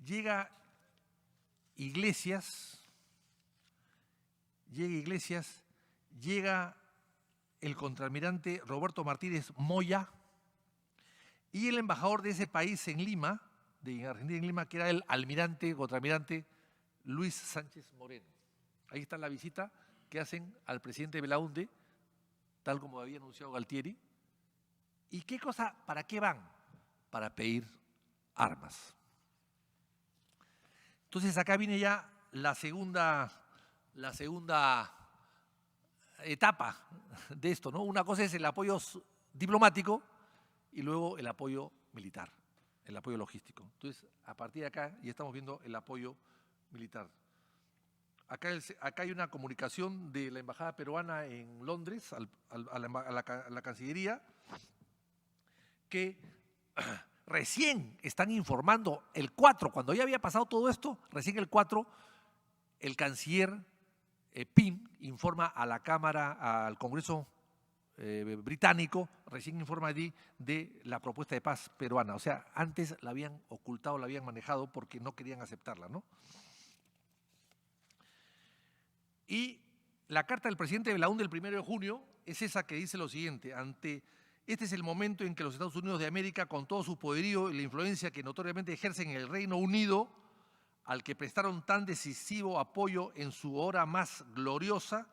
S3: llega Iglesias, llega el contraalmirante Roberto Martínez Moya y el embajador de ese país en Lima, de Argentina en Lima, que era el contraalmirante Luis Sánchez Moreno. Ahí está la visita que hacen al presidente Belaunde, tal como había anunciado Galtieri. ¿Y qué cosa, para qué van? Para pedir armas. Entonces acá viene ya la segunda etapa de esto, ¿no? Una cosa es el apoyo diplomático y luego el apoyo militar, el apoyo logístico. Entonces, a partir de acá ya estamos viendo el apoyo militar. Acá hay una comunicación de la embajada peruana en Londres a la Cancillería, que recién están informando el 4, cuando ya había pasado todo esto, recién el 4, el canciller Pym informa a la Cámara, al Congreso británico, recién informa allí de la propuesta de paz peruana. O sea, antes la habían ocultado, la habían manejado porque no querían aceptarla, ¿no? Y la carta del presidente Belaúnde del 1 de junio es esa que dice lo siguiente: este es el momento en que los Estados Unidos de América, con todo su poderío y la influencia que notoriamente ejercen en el Reino Unido, al que prestaron tan decisivo apoyo en su hora más gloriosa,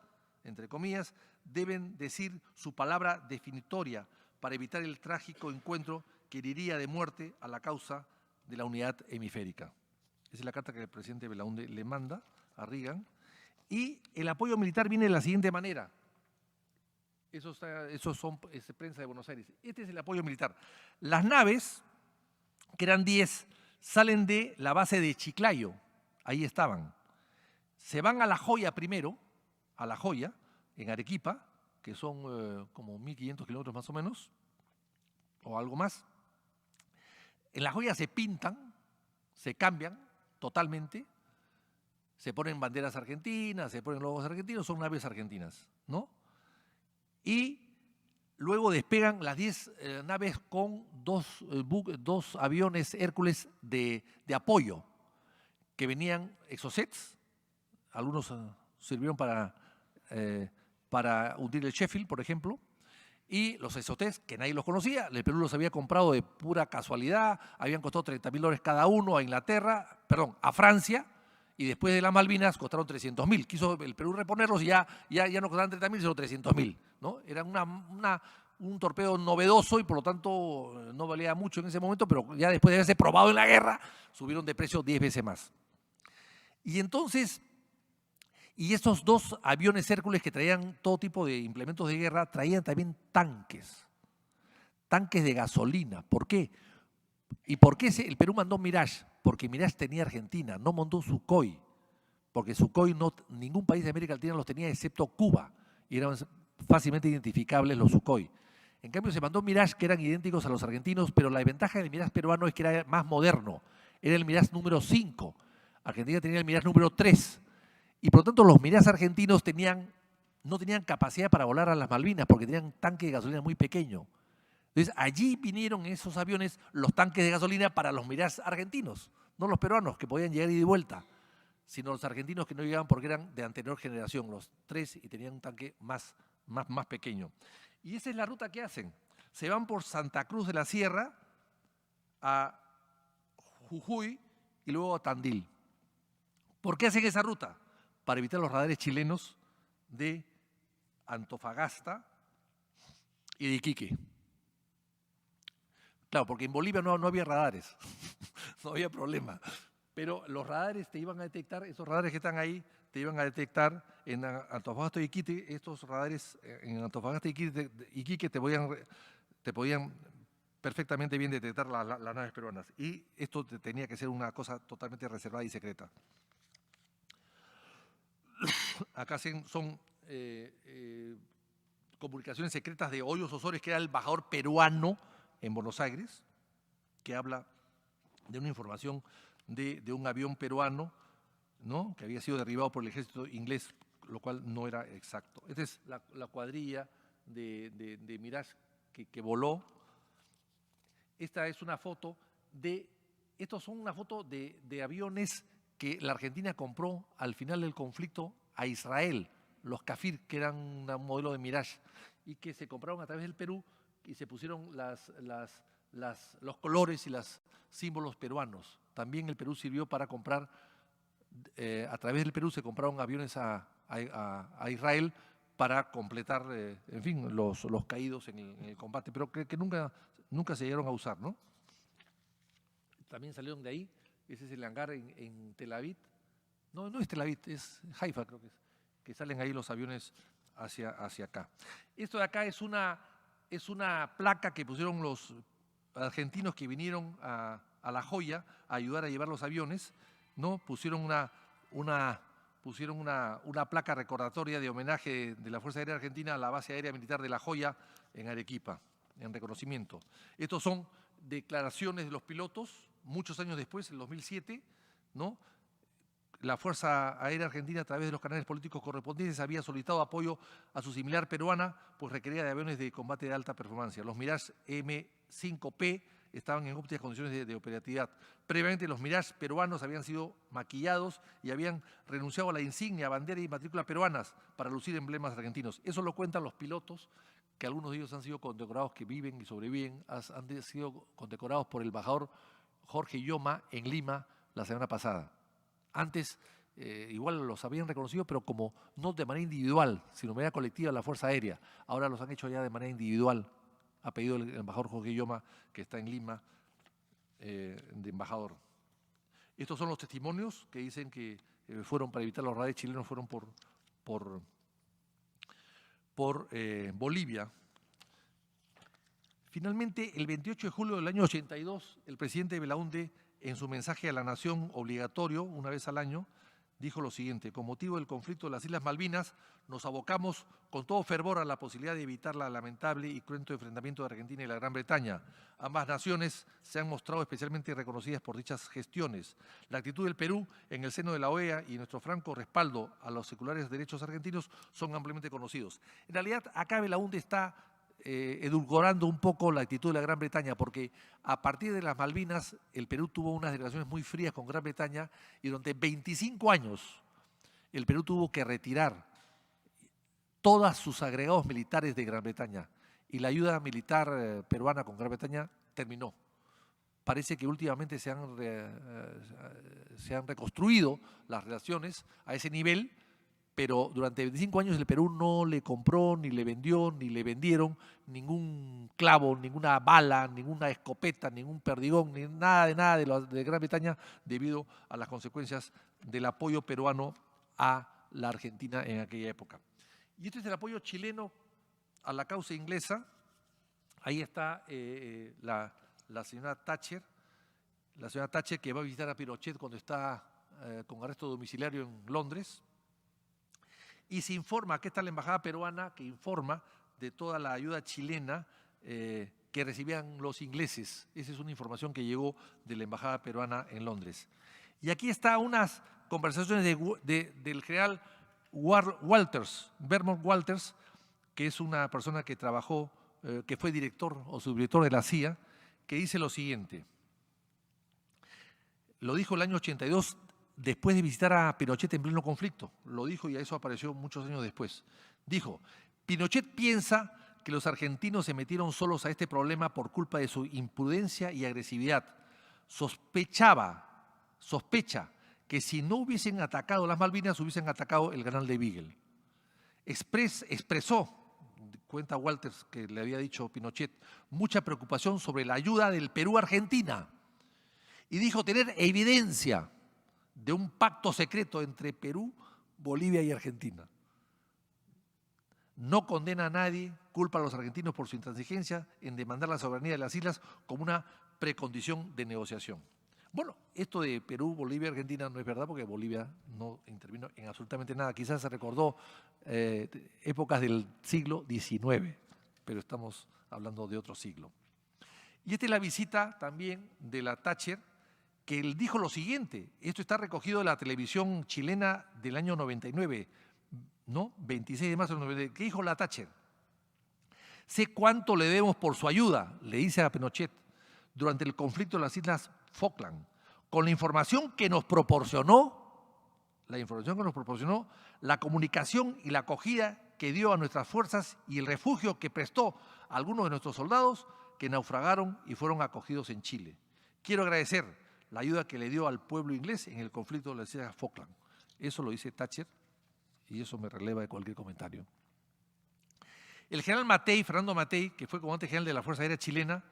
S3: entre comillas, deben decir su palabra definitoria para evitar el trágico encuentro que heriría de muerte a la causa de la unidad hemisférica. Esa es la carta que el presidente Belaúnde le manda a Reagan. Y el apoyo militar viene de la siguiente manera. Esos son prensa de Buenos Aires. Este es el apoyo militar. Las naves, que eran 10, salen de la base de Chiclayo. Ahí estaban. Se van a La Joya primero, a La Joya, en Arequipa, que son como 1.500 kilómetros más o menos, o algo más. En La Joya se pintan, se cambian totalmente, se ponen banderas argentinas, se ponen logos argentinos, son naves argentinas, ¿no? Y luego despegan las 10 naves con dos aviones Hércules de apoyo, que venían Exocets, algunos sirvieron para hundir el Sheffield, por ejemplo, y los Exocets, que nadie los conocía, el Perú los había comprado de pura casualidad, habían costado $30.000 cada uno a Inglaterra, perdón, a Francia, y después de las Malvinas costaron 300.000. Quiso el Perú reponerlos y ya no costaban 30.000, sino 300.000, ¿no? Era un torpedo novedoso y por lo tanto no valía mucho en ese momento, pero ya después de haberse probado en la guerra, subieron de precio 10 veces más. Y entonces, estos dos aviones Hércules que traían todo tipo de implementos de guerra, traían también tanques de gasolina. ¿Por qué? ¿Y por qué el Perú mandó Mirage? Porque Mirage tenía Argentina, no mandó Sukhoi, porque Sukhoi ningún país de América Latina los tenía excepto Cuba, y eran fácilmente identificables los Sukhoi. En cambio se mandó Mirage, que eran idénticos a los argentinos, pero la ventaja del Mirage peruano es que era más moderno, era el Mirage número 5, Argentina tenía el Mirage número 3, y por lo tanto los Mirage argentinos no tenían capacidad para volar a las Malvinas, porque tenían un tanque de gasolina muy pequeño. Entonces, allí vinieron en esos aviones los tanques de gasolina para los Mirage argentinos, no los peruanos, que podían llegar y de vuelta, sino los argentinos que no llegaban porque eran de anterior generación, los 3, y tenían un tanque más pequeño. Y esa es la ruta que hacen. Se van por Santa Cruz de la Sierra a Jujuy y luego a Tandil. ¿Por qué hacen esa ruta? Para evitar los radares chilenos de Antofagasta y de Iquique. Claro, porque en Bolivia no había radares, no había problema. Pero los radares te iban a detectar, esos radares que están ahí, te iban a detectar en Antofagasta y Iquique. Estos radares en Antofagasta y Iquique te podían perfectamente bien detectar las naves peruanas. Y esto tenía que ser una cosa totalmente reservada y secreta. Acá son comunicaciones secretas de Hoyos Osores, que era el embajador peruano en Buenos Aires, que habla de una información de un avión peruano, ¿no?, que había sido derribado por el ejército inglés, lo cual no era exacto. Esta es la cuadrilla de Mirage que voló. Esta es una foto estos son una foto de aviones que la Argentina compró al final del conflicto a Israel, los Kafir, que eran un modelo de Mirage, y que se compraron a través del Perú y se pusieron los colores y los símbolos peruanos. También el Perú sirvió para comprar, a través del Perú se compraron aviones a Israel para completar, en fin, los caídos en el combate, pero que nunca se llegaron a usar, ¿no? También salieron de ahí. Ese es el hangar en Tel Aviv. No es Tel Aviv, es Haifa, creo que salen ahí los aviones hacia acá. Esto de acá es una placa que pusieron los argentinos que vinieron a La Joya a ayudar a llevar los aviones, ¿no? Pusieron una placa recordatoria de homenaje de la Fuerza Aérea Argentina a la base aérea militar de La Joya en Arequipa, en reconocimiento. Estos son declaraciones de los pilotos, muchos años después, en 2007, ¿no? La Fuerza Aérea Argentina, a través de los canales políticos correspondientes, había solicitado apoyo a su similar peruana, pues requería de aviones de combate de alta performance. Los Mirage M5P estaban en óptimas condiciones de operatividad. Previamente, los Mirage peruanos habían sido maquillados y habían renunciado a la insignia, bandera y matrícula peruanas para lucir emblemas argentinos. Eso lo cuentan los pilotos, que algunos de ellos han sido condecorados, que viven y sobreviven, han sido condecorados por el embajador Jorge Yoma en Lima la semana pasada. Antes igual los habían reconocido, pero como no de manera individual, sino de manera colectiva la Fuerza Aérea. Ahora los han hecho ya de manera individual. Ha pedido el embajador Jorge Yoma, que está en Lima, de embajador. Estos son los testimonios que dicen que fueron para evitar los radares chilenos, fueron por Bolivia. Finalmente, el 28 de julio del año 82, el presidente Belaúnde, en su mensaje a la nación obligatorio, una vez al año, dijo lo siguiente: con motivo del conflicto de las Islas Malvinas, nos abocamos con todo fervor a la posibilidad de evitar la lamentable y cruento enfrentamiento de Argentina y la Gran Bretaña. Ambas naciones se han mostrado especialmente reconocidas por dichas gestiones. La actitud del Perú en el seno de la OEA y nuestro franco respaldo a los seculares derechos argentinos son ampliamente conocidos. En realidad, acá Belaúnde está edulcorando un poco la actitud de la Gran Bretaña, porque a partir de las Malvinas el Perú tuvo unas relaciones muy frías con Gran Bretaña y durante 25 años el Perú tuvo que retirar todos sus agregados militares de Gran Bretaña y la ayuda militar peruana con Gran Bretaña terminó. Parece que últimamente se han reconstruido las relaciones a ese nivel, pero durante 25 años el Perú no le compró, ni le vendió, ni le vendieron ningún clavo, ninguna bala, ninguna escopeta, ningún perdigón, ni nada de Gran Bretaña, debido a las consecuencias del apoyo peruano a la Argentina en aquella época. Y este es el apoyo chileno a la causa inglesa. Ahí está la señora Thatcher, que va a visitar a Pinochet cuando está con arresto domiciliario en Londres. Y se informa, aquí está la embajada peruana que informa de toda la ayuda chilena que recibían los ingleses. Esa es una información que llegó de la embajada peruana en Londres. Y aquí está unas conversaciones del general Vermont Walters, que es una persona que trabajó, que fue director o subdirector de la CIA, que dice lo siguiente. Lo dijo el año 82, después de visitar a Pinochet en pleno conflicto. Lo dijo y a eso apareció muchos años después. Dijo: Pinochet piensa que los argentinos se metieron solos a este problema por culpa de su imprudencia y agresividad. Sospecha que si no hubiesen atacado las Malvinas, hubiesen atacado el canal de Beagle. Expresó, cuenta Walters, que le había dicho Pinochet, mucha preocupación sobre la ayuda del Perú a Argentina. Y dijo tener evidencia de un pacto secreto entre Perú, Bolivia y Argentina. No condena a nadie, culpa a los argentinos por su intransigencia en demandar la soberanía de las islas como una precondición de negociación. Bueno, esto de Perú, Bolivia y Argentina no es verdad porque Bolivia no intervino en absolutamente nada. Quizás se recordó épocas del siglo XIX, pero estamos hablando de otro siglo. Y esta es la visita también de la Thatcher, que él dijo lo siguiente, esto está recogido de la televisión chilena del año 99, ¿no? 26 de marzo del 99, ¿qué dijo la Thatcher? Sé cuánto le debemos por su ayuda, le dice a Pinochet, durante el conflicto de las Islas Falkland, con la información que nos proporcionó, la comunicación y la acogida que dio a nuestras fuerzas y el refugio que prestó a algunos de nuestros soldados que naufragaron y fueron acogidos en Chile. Quiero agradecer la ayuda que le dio al pueblo inglés en el conflicto de las Islas Falkland. Eso lo dice Thatcher y eso me releva de cualquier comentario. El general Matei, Fernando Matei, que fue comandante general de la Fuerza Aérea Chilena,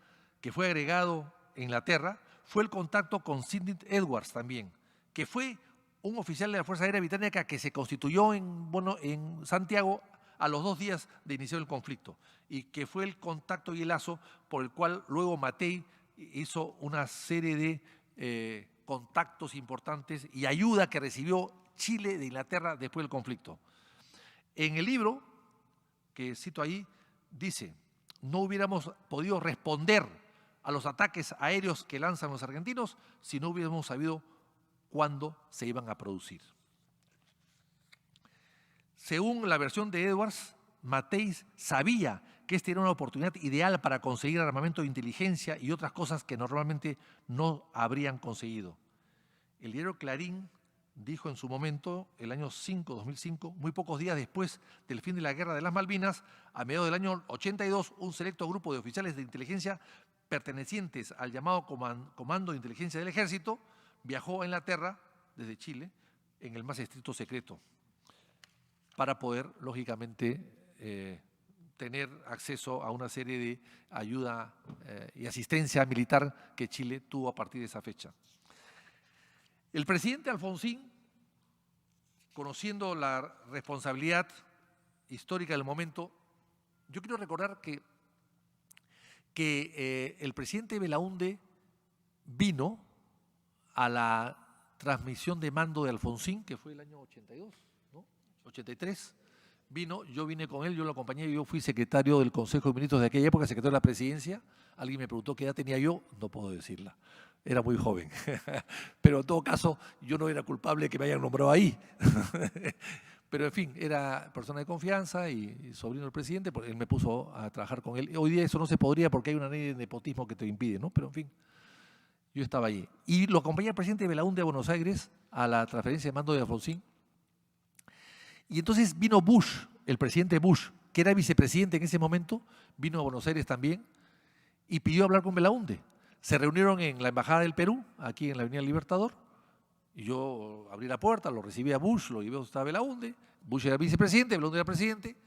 S3: que fue agregado a Inglaterra, fue el contacto con Sidney Edwards también, que fue un oficial de la Fuerza Aérea Británica que se constituyó en Santiago a los 2 días de inicio del conflicto y que fue el contacto y el lazo por el cual luego Matei hizo una serie de contactos importantes y ayuda que recibió Chile de Inglaterra después del conflicto. En el libro que cito ahí, dice, no hubiéramos podido responder a los ataques aéreos que lanzan los argentinos si no hubiéramos sabido cuándo se iban a producir. Según la versión de Edwards, Matei sabía que esta era una oportunidad ideal para conseguir armamento de inteligencia y otras cosas que normalmente no habrían conseguido. El diario Clarín dijo en su momento, el año 2005, muy pocos días después del fin de la Guerra de las Malvinas, a mediados del año 82, un selecto grupo de oficiales de inteligencia pertenecientes al llamado Comando de Inteligencia del Ejército viajó a Inglaterra, desde Chile, en el más estricto secreto, para poder, lógicamente, tener acceso a una serie de ayuda y asistencia militar que Chile tuvo a partir de esa fecha. El presidente Alfonsín, conociendo la responsabilidad histórica del momento, yo quiero recordar que el presidente Belaúnde vino a la transmisión de mando de Alfonsín, que fue el año 82, ¿no? 83, vino, yo vine con él, yo lo acompañé, yo fui secretario del Consejo de Ministros de aquella época, secretario de la Presidencia. Alguien me preguntó qué edad tenía yo, no puedo decirla. Era muy joven, pero en todo caso yo no era culpable que me hayan nombrado ahí. Pero en fin, era persona de confianza y sobrino del presidente, porque él me puso a trabajar con él. Hoy día eso no se podría porque hay una ley de nepotismo que te impide, ¿no? Pero en fin, yo estaba allí. Y lo acompañé al presidente Belaúnde a Buenos Aires a la transferencia de mando de Alfonsín. Y entonces vino Bush, el presidente Bush, que era vicepresidente en ese momento, vino a Buenos Aires también y pidió hablar con Belaúnde. Se reunieron en la Embajada del Perú, aquí en la Avenida Libertador, y yo abrí la puerta, lo recibí a Bush, lo llevé a Belaúnde, Bush era vicepresidente, Belaúnde era presidente,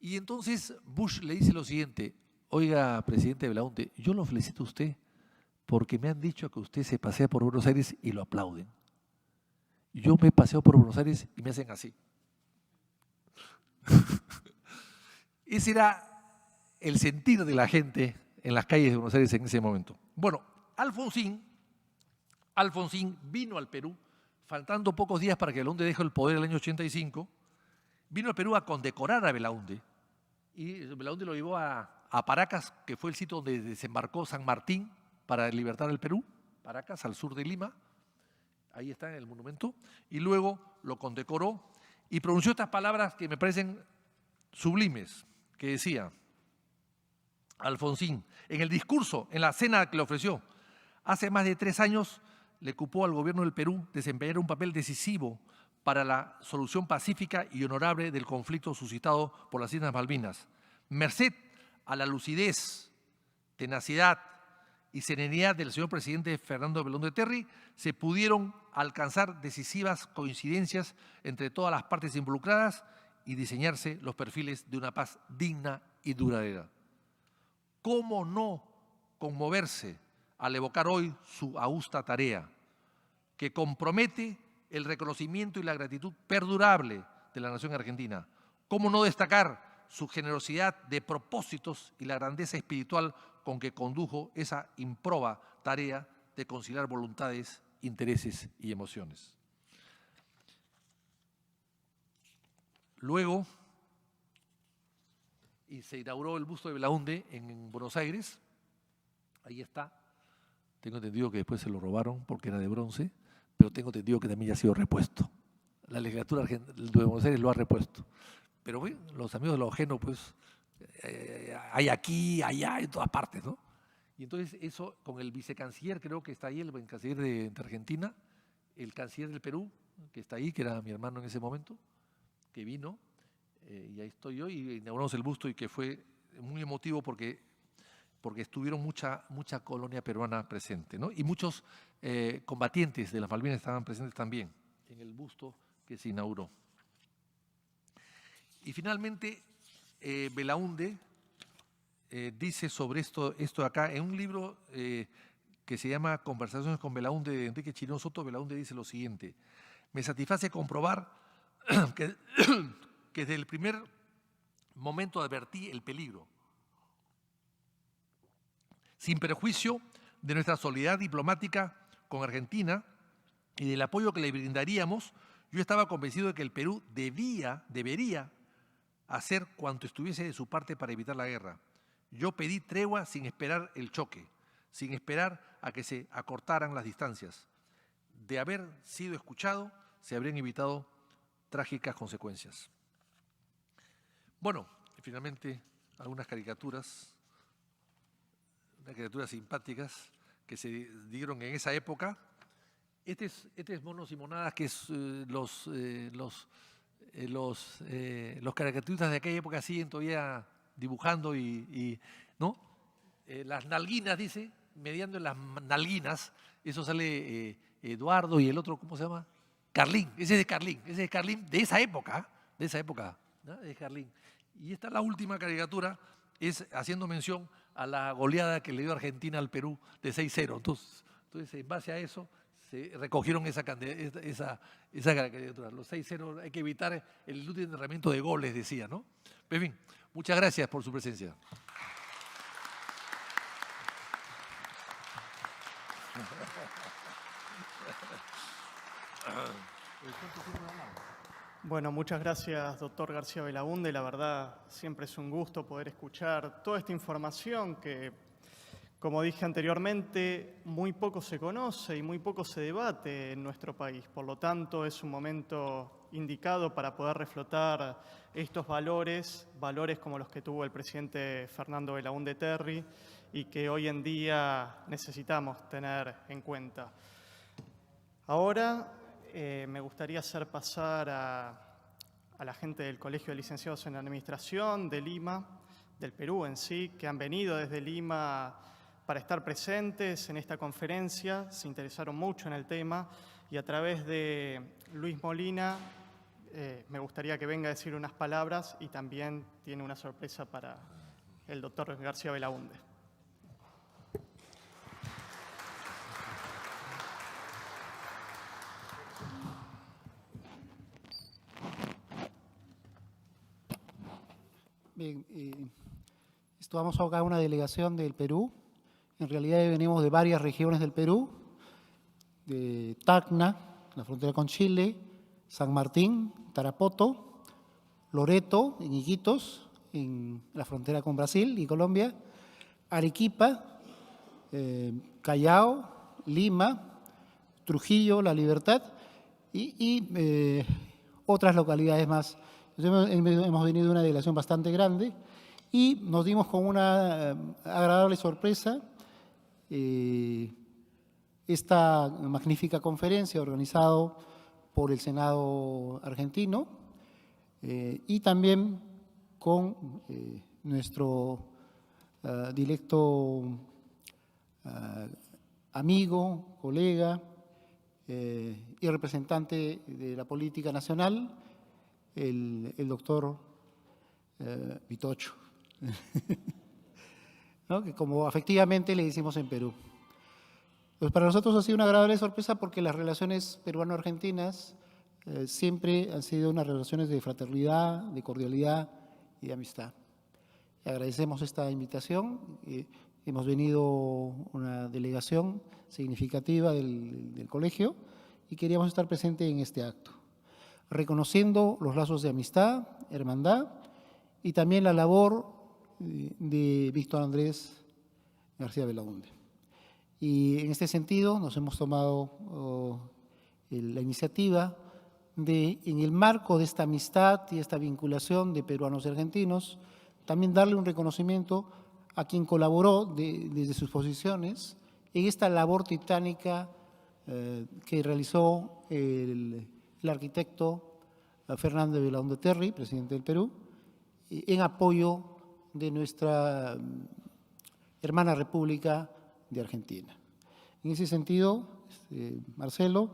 S3: y entonces Bush le dice lo siguiente: oiga, presidente Belaúnde, yo lo felicito a usted porque me han dicho que usted se pasea por Buenos Aires y lo aplauden. Yo me paseo por Buenos Aires y me hacen así. Ese era el sentir de la gente en las calles de Buenos Aires en ese momento. Bueno, Alfonsín vino al Perú, faltando pocos días para que Belaúnde deje el poder el año 85, vino al Perú a condecorar a Belaúnde, y Belaúnde lo llevó a Paracas, que fue el sitio donde desembarcó San Martín para libertar el Perú, Paracas, al sur de Lima, ahí está en el monumento, y luego lo condecoró y pronunció estas palabras que me parecen sublimes, que decía Alfonsín, en el discurso, en la cena que le ofreció, hace más de 3 años le cupó al gobierno del Perú desempeñar un papel decisivo para la solución pacífica y honorable del conflicto suscitado por las Islas Malvinas. Merced a la lucidez, tenacidad y serenidad del señor presidente Fernando Belaúnde Terry, se pudieron alcanzar decisivas coincidencias entre todas las partes involucradas y diseñarse los perfiles de una paz digna y duradera. ¿Cómo no conmoverse al evocar hoy su augusta tarea, que compromete el reconocimiento y la gratitud perdurable de la nación argentina. ¿Cómo no destacar su generosidad de propósitos y la grandeza espiritual con que condujo esa improba tarea de conciliar voluntades, intereses y emociones? Luego, se inauguró el busto de Belaúnde en Buenos Aires. Ahí está. Tengo entendido que después se lo robaron porque era de bronce, pero tengo entendido que también ya ha sido repuesto. La legislatura de Buenos Aires lo ha repuesto. Pero bueno, los amigos de lo ajeno, pues, hay aquí, allá, en todas partes, ¿no? Y entonces eso, con el vicecanciller, creo que está ahí, el canciller de Argentina, el canciller del Perú, que está ahí, que era mi hermano en ese momento, que vino, y ahí estoy yo, y inauguramos el busto, y que fue muy emotivo porque estuvieron mucha colonia peruana presente, ¿no? Y muchos combatientes de las Malvinas estaban presentes también en el busto que se inauguró. Y finalmente, Belaúnde dice sobre esto de acá, en un libro que se llama Conversaciones con Belaúnde, de Enrique Chirón Soto. Belaúnde dice lo siguiente: me satisface comprobar que desde el primer momento advertí el peligro, sin perjuicio de nuestra solidaridad diplomática con Argentina y del apoyo que le brindaríamos. Yo estaba convencido de que el Perú debería hacer cuanto estuviese de su parte para evitar la guerra. Yo pedí tregua sin esperar el choque, sin esperar a que se acortaran las distancias. De haber sido escuchado, se habrían evitado trágicas consecuencias. Bueno, finalmente algunas caricaturas, unas caricaturas simpáticas que se dieron en esa época. Este es Monos y Monadas, que es los caricaturistas de aquella época siguen todavía dibujando ¿no? Las nalguinas, dice, mediando en las nalguinas. Eso sale Eduardo y el otro, ¿cómo se llama? Carlín. Ese es de Carlín, de esa época, ¿no? De Carlín. Y esta, la última caricatura, es haciendo mención a la goleada que le dio Argentina al Perú de 6-0. Entonces, en base a eso, se recogieron esa caricatura. Los 6-0, hay que evitar el inútil enterramiento de goles, decía, ¿no? En fin, muchas gracias por su presencia.
S2: Bueno, muchas gracias, doctor García Belaúnde. La verdad, siempre es un gusto poder escuchar toda esta información que, como dije anteriormente, muy poco se conoce y muy poco se debate en nuestro país. Por lo tanto, es un momento indicado para poder reflotar estos valores como los que tuvo el presidente Fernando Belaúnde Terry y que hoy en día necesitamos tener en cuenta. Ahora me gustaría hacer pasar a la gente del Colegio de Licenciados en Administración de Lima, del Perú en sí, que han venido desde Lima para estar presentes en esta conferencia, se interesaron mucho en el tema y a través de Luis Molina me gustaría que venga a decir unas palabras y también tiene una sorpresa para el doctor García Belaúnde.
S4: Bien, vamos acá una delegación del Perú. En realidad venimos de varias regiones del Perú, de Tacna, la frontera con Chile, San Martín, Tarapoto, Loreto, en Iquitos, en la frontera con Brasil y Colombia, Arequipa, Callao, Lima, Trujillo, La Libertad y otras localidades más. Hemos venido de una delegación bastante grande y nos dimos con una agradable sorpresa esta magnífica conferencia organizada por el Senado argentino y también con nuestro directo amigo, colega y representante de la política nacional, el doctor Vitocho, ¿no? Que como afectivamente le decimos en Perú. Pues para nosotros ha sido una agradable sorpresa porque las relaciones peruano-argentinas siempre han sido unas relaciones de fraternidad, de cordialidad y de amistad. Agradecemos esta invitación. Hemos venido una delegación significativa del colegio y queríamos estar presentes en este acto, reconociendo los lazos de amistad, hermandad y también la labor de Víctor Andrés García Belaúnde. Y en este sentido nos hemos tomado la iniciativa de, en el marco de esta amistad y esta vinculación de peruanos y argentinos, también darle un reconocimiento a quien colaboró desde sus posiciones en esta labor titánica que realizó el arquitecto Fernando de Belaúnde Terry, presidente del Perú, en apoyo de nuestra hermana República de Argentina. En ese sentido, Marcelo,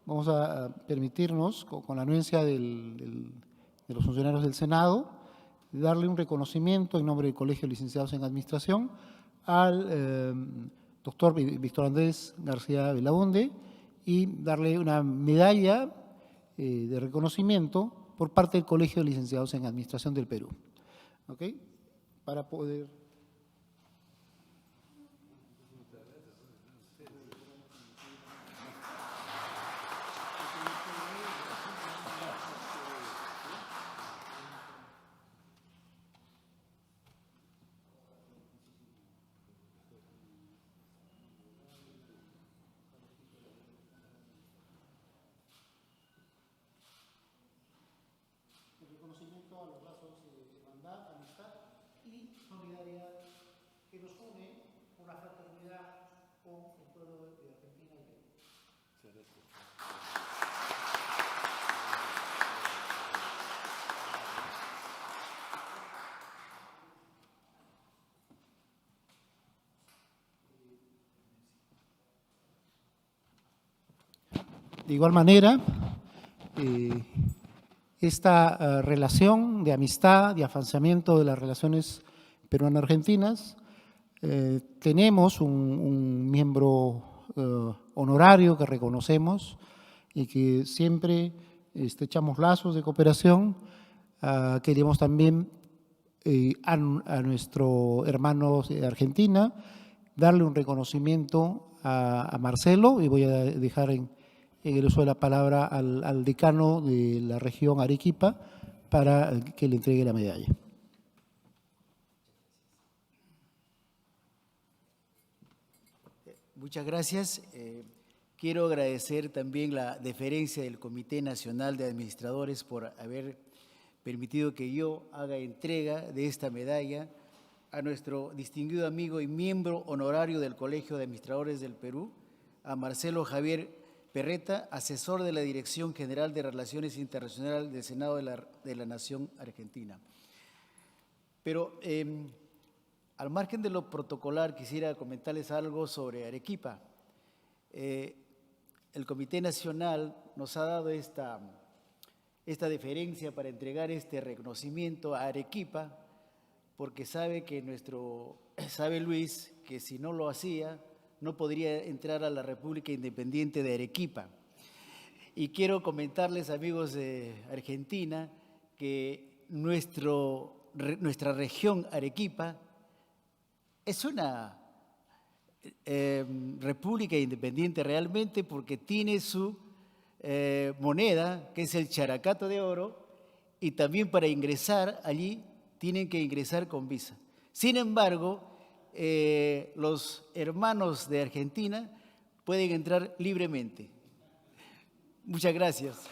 S4: vamos a permitirnos, con la anuencia de los funcionarios del Senado, darle un reconocimiento en nombre del Colegio de Licenciados en Administración al doctor Víctor Andrés García Belaúnde y darle una medalla de reconocimiento por parte del Colegio de Licenciados en Administración del Perú. ¿Ok? Para poder… reconocimiento a los lazos de hermandad, amistad y solidaridad que nos une por la fraternidad con el pueblo de Argentina y Perú. De igual manera, esta relación de amistad, de afianzamiento de las relaciones peruano-argentinas, tenemos un miembro honorario que reconocemos y que siempre estrechamos lazos de cooperación. Queremos también a nuestro hermano de Argentina darle un reconocimiento a Marcelo, y voy a dejar en el uso de la palabra al decano de la región Arequipa para que le entregue la medalla.
S5: Muchas gracias. Quiero agradecer también la deferencia del Comité Nacional de Administradores por haber permitido que yo haga entrega de esta medalla a nuestro distinguido amigo y miembro honorario del Colegio de Administradores del Perú, a Marcelo Javier Perreta, asesor de la Dirección General de Relaciones Internacionales del Senado de la Nación Argentina. Pero al margen de lo protocolar, quisiera comentarles algo sobre Arequipa. El Comité Nacional nos ha dado esta deferencia para entregar este reconocimiento a Arequipa, porque sabe Luis que si no lo hacía, no podría entrar a la República Independiente de Arequipa. Y quiero comentarles, amigos de Argentina, que nuestra región Arequipa es una república independiente realmente, porque tiene su moneda, que es el characato de oro, y también para ingresar allí tienen que ingresar con visa. Sin embargo, los hermanos de Argentina pueden entrar libremente. Muchas gracias.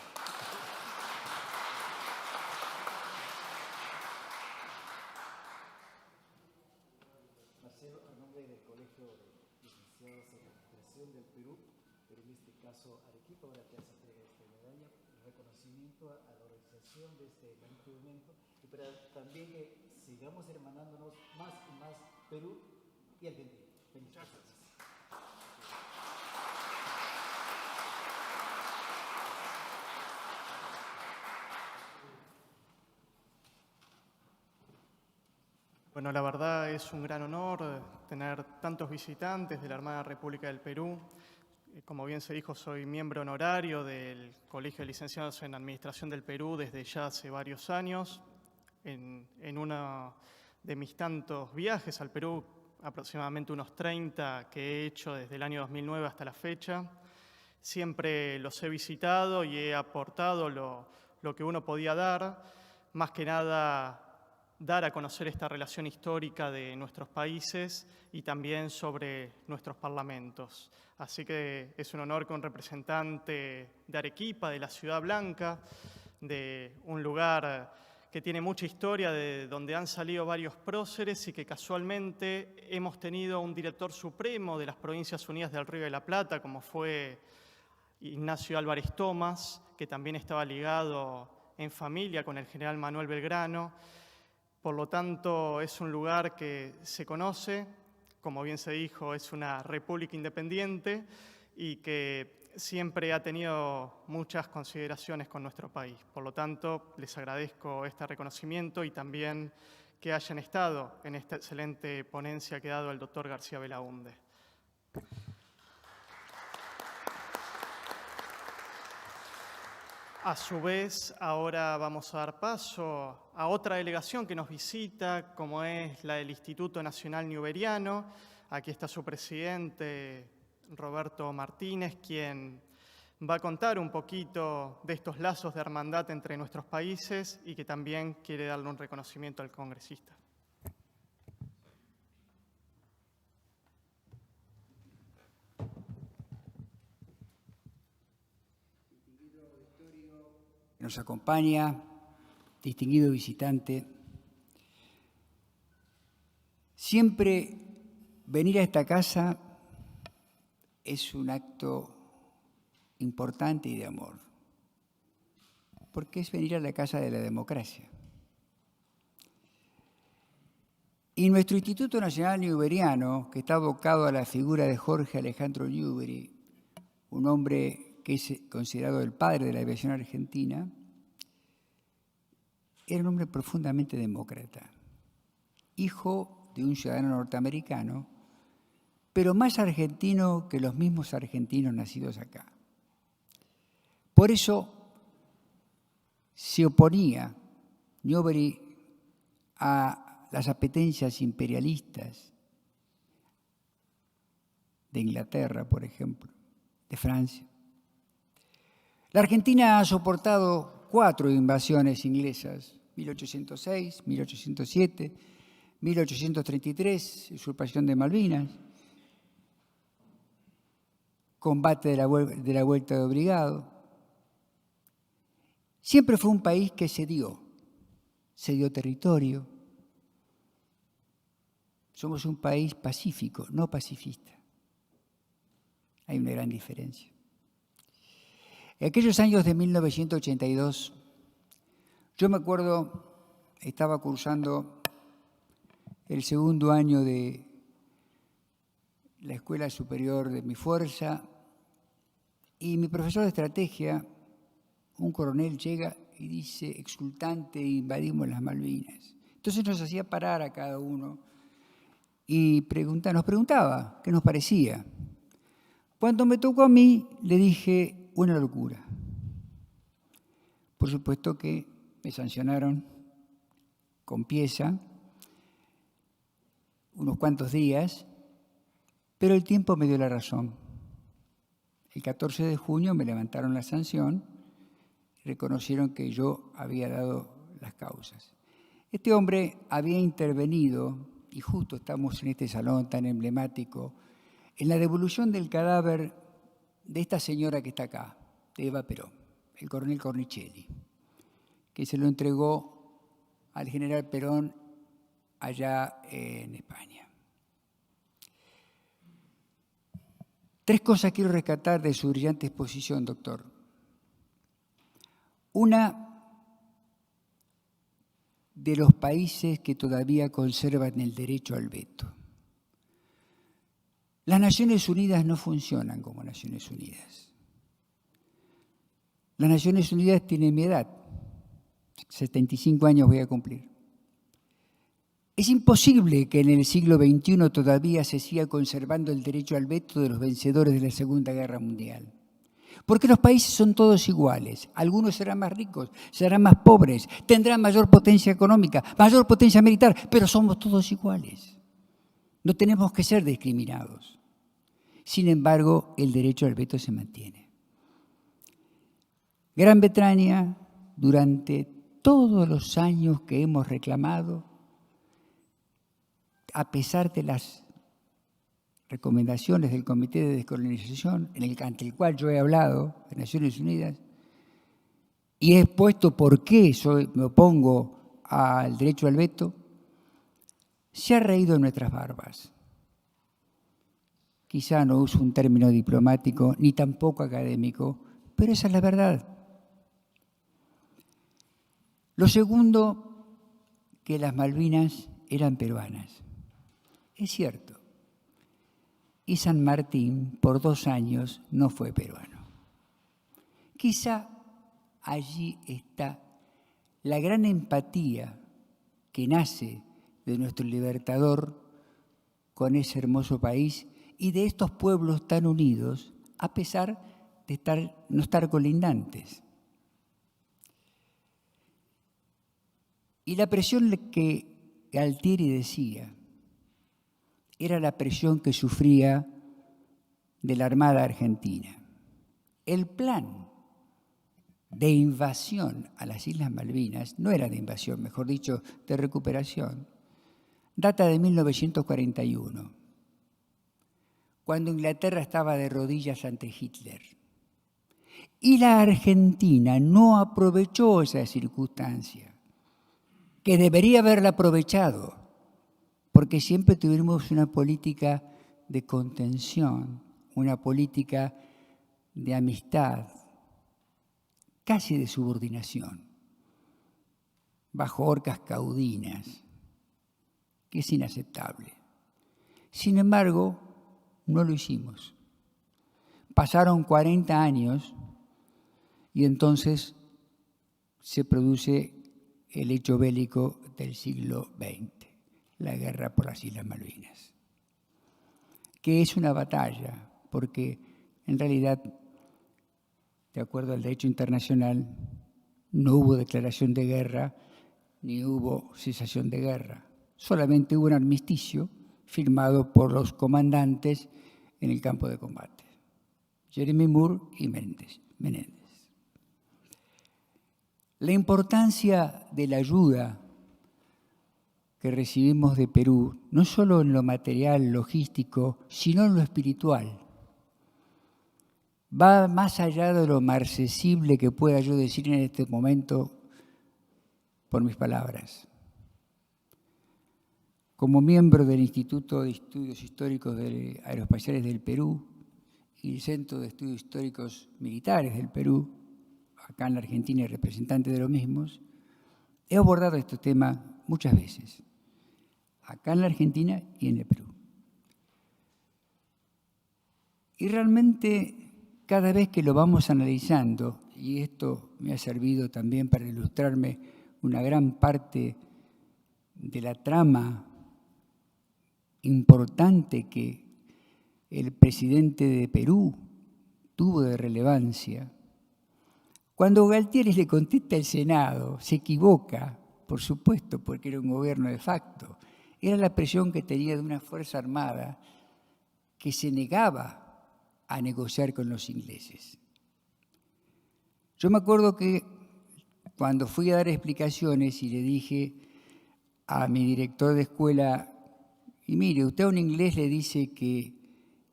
S5: Marcelo, a nombre del Colegio de Licenciados en Administración del Perú, pero en este caso Arequipa, ahora te hace entrega esta medalla, reconocimiento a la organización de este magnífico evento y para también que sigamos hermanándonos más y más Perú y Argentina. Muchas gracias.
S2: Bueno, la verdad es un gran honor tener tantos visitantes de la Hermana República del Perú. Como bien se dijo, soy miembro honorario del Colegio de Licenciados en Administración del Perú desde ya hace varios años. En uno de mis tantos viajes al Perú, aproximadamente unos 30 que he hecho desde el año 2009 hasta la fecha, siempre los he visitado y he aportado lo que uno podía dar, más que nada dar a conocer esta relación histórica de nuestros países y también sobre nuestros parlamentos. Así que es un honor que un representante de Arequipa, de la Ciudad Blanca, de un lugar que tiene mucha historia, de donde han salido varios próceres y que casualmente hemos tenido un director supremo de las Provincias Unidas del Río de la Plata, como fue Ignacio Álvarez Thomas, que también estaba ligado en familia con el general Manuel Belgrano. Por lo tanto, es un lugar que se conoce, como bien se dijo, es una república independiente y que siempre ha tenido muchas consideraciones con nuestro país. Por lo tanto, les agradezco este reconocimiento y también que hayan estado en esta excelente ponencia que ha dado el doctor García Belaúnde. A su vez, ahora vamos a dar paso a otra delegación que nos visita, como es la del Instituto Nacional Newberiano. Aquí está su presidente, Roberto Martínez, quien va a contar un poquito de estos lazos de hermandad entre nuestros países y que también quiere darle un reconocimiento al congresista.
S6: Nos acompaña, distinguido visitante. Siempre venir a esta casa es un acto importante y de amor, porque es venir a la casa de la democracia. Y nuestro Instituto Nacional Newberiano, que está abocado a la figura de Jorge Alejandro Newbery, un hombre que es considerado el padre de la aviación argentina, era un hombre profundamente demócrata, hijo de un ciudadano norteamericano, pero más argentino que los mismos argentinos nacidos acá. Por eso se oponía Newbery a las apetencias imperialistas de Inglaterra, por ejemplo, de Francia. La Argentina ha soportado 4 invasiones inglesas, 1806, 1807, 1833, usurpación de Malvinas, combate de la Vuelta de Obligado. Siempre fue un país que cedió territorio. Somos un país pacífico, no pacifista. Hay una gran diferencia. En aquellos años de 1982, yo me acuerdo, estaba cursando el segundo año de la Escuela Superior de mi Fuerza y mi profesor de estrategia, un coronel, llega y dice, exultante, invadimos las Malvinas. Entonces nos hacía parar a cada uno y nos preguntaba qué nos parecía. Cuando me tocó a mí, le dije, una locura. Por supuesto que me sancionaron con pieza unos cuantos días, pero el tiempo me dio la razón. El 14 de junio me levantaron la sanción y reconocieron que yo había dado las causas. Este hombre había intervenido, y justo estamos en este salón tan emblemático, en la devolución del cadáver de esta señora que está acá, de Eva Perón, el coronel Cornicelli, que se lo entregó al general Perón allá en España. 3 cosas quiero rescatar de su brillante exposición, doctor. Una, de los países que todavía conservan el derecho al veto. Las Naciones Unidas no funcionan como Naciones Unidas. Las Naciones Unidas tienen mi edad, 75 años voy a cumplir. Es imposible que en el siglo XXI todavía se siga conservando el derecho al veto de los vencedores de la Segunda Guerra Mundial. Porque los países son todos iguales. Algunos serán más ricos, serán más pobres, tendrán mayor potencia económica, mayor potencia militar, pero somos todos iguales. No tenemos que ser discriminados. Sin embargo, el derecho al veto se mantiene. Gran Bretaña, durante todos los años que hemos reclamado, a pesar de las recomendaciones del Comité de Descolonización, ante el cual yo he hablado, de Naciones Unidas, y he expuesto por qué me opongo al derecho al veto, se ha reído en nuestras barbas. Quizá no uso un término diplomático ni tampoco académico, pero esa es la verdad. Lo segundo, que las Malvinas eran peruanas. Es cierto. Y San Martín, por 2 años, no fue peruano. Quizá allí está la gran empatía que nace de nuestro libertador con ese hermoso país y de estos pueblos tan unidos, a pesar de no estar colindantes. Y la presión que Galtieri decía era la presión que sufría de la Armada Argentina. El plan de invasión a las Islas Malvinas, no era de invasión, mejor dicho, de recuperación, data de 1941, cuando Inglaterra estaba de rodillas ante Hitler. Y la Argentina no aprovechó esa circunstancia, que debería haberla aprovechado, porque siempre tuvimos una política de contención, una política de amistad, casi de subordinación, bajo orcas caudinas, que es inaceptable. Sin embargo, no lo hicimos. Pasaron 40 años y entonces se produce el hecho bélico del siglo XX. La guerra por las Islas Malvinas, que es una batalla, porque en realidad, de acuerdo al derecho internacional, no hubo declaración de guerra ni hubo cesación de guerra. Solamente hubo un armisticio firmado por los comandantes en el campo de combate, Jeremy Moore y Menéndez. La importancia de la ayuda que recibimos de Perú, no solo en lo material, logístico, sino en lo espiritual, va más allá de lo marcesible que pueda yo decir en este momento por mis palabras. Como miembro del Instituto de Estudios Históricos Aeroespaciales del Perú y el Centro de Estudios Históricos Militares del Perú, acá en la Argentina y representante de los mismos, he abordado este tema muchas veces, acá en la Argentina y en el Perú. Y realmente cada vez que lo vamos analizando, y esto me ha servido también para ilustrarme una gran parte de la trama importante que el presidente de Perú tuvo de relevancia, cuando Galtieri le contesta al Senado, se equivoca, por supuesto, porque era un gobierno de facto. Era la presión que tenía de una fuerza armada que se negaba a negociar con los ingleses. Yo me acuerdo que cuando fui a dar explicaciones y le dije a mi director de escuela, y mire, usted a un inglés le dice que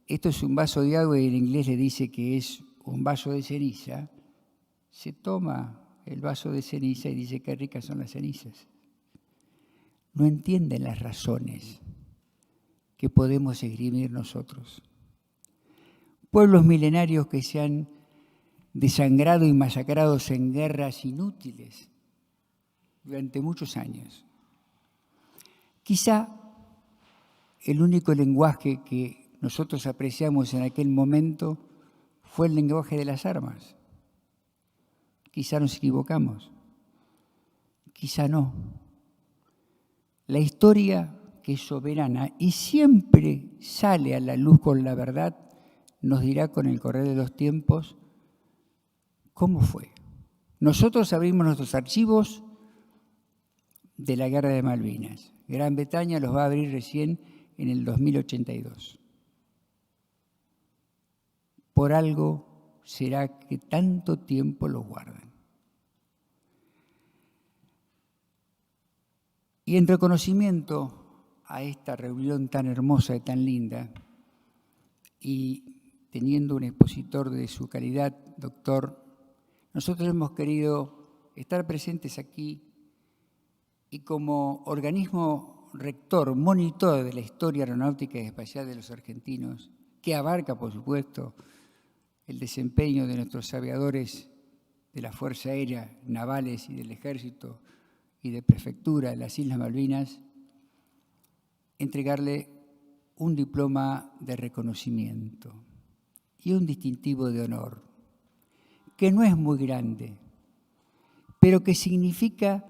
S6: esto es un vaso de agua y el inglés le dice que es un vaso de ceniza, se toma el vaso de ceniza y dice qué ricas son las cenizas. No entienden las razones que podemos esgrimir nosotros. Pueblos milenarios que se han desangrado y masacrados en guerras inútiles durante muchos años. Quizá el único lenguaje que nosotros apreciamos en aquel momento fue el lenguaje de las armas. Quizá nos equivocamos, quizá no. La historia, que es soberana y siempre sale a la luz con la verdad, nos dirá con el correr de los tiempos cómo fue. Nosotros abrimos nuestros archivos de la Guerra de Malvinas. Gran Bretaña los va a abrir recién en el 2082. Por algo será que tanto tiempo los guardan. Y en reconocimiento a esta reunión tan hermosa y tan linda, y teniendo un expositor de su calidad, doctor, nosotros hemos querido estar presentes aquí y como organismo rector, monitor de la historia aeronáutica y espacial de los argentinos, que abarca, por supuesto, el desempeño de nuestros aviadores de la Fuerza Aérea, navales y del Ejército y de Prefectura de las Islas Malvinas, entregarle un diploma de reconocimiento y un distintivo de honor, que no es muy grande, pero que significa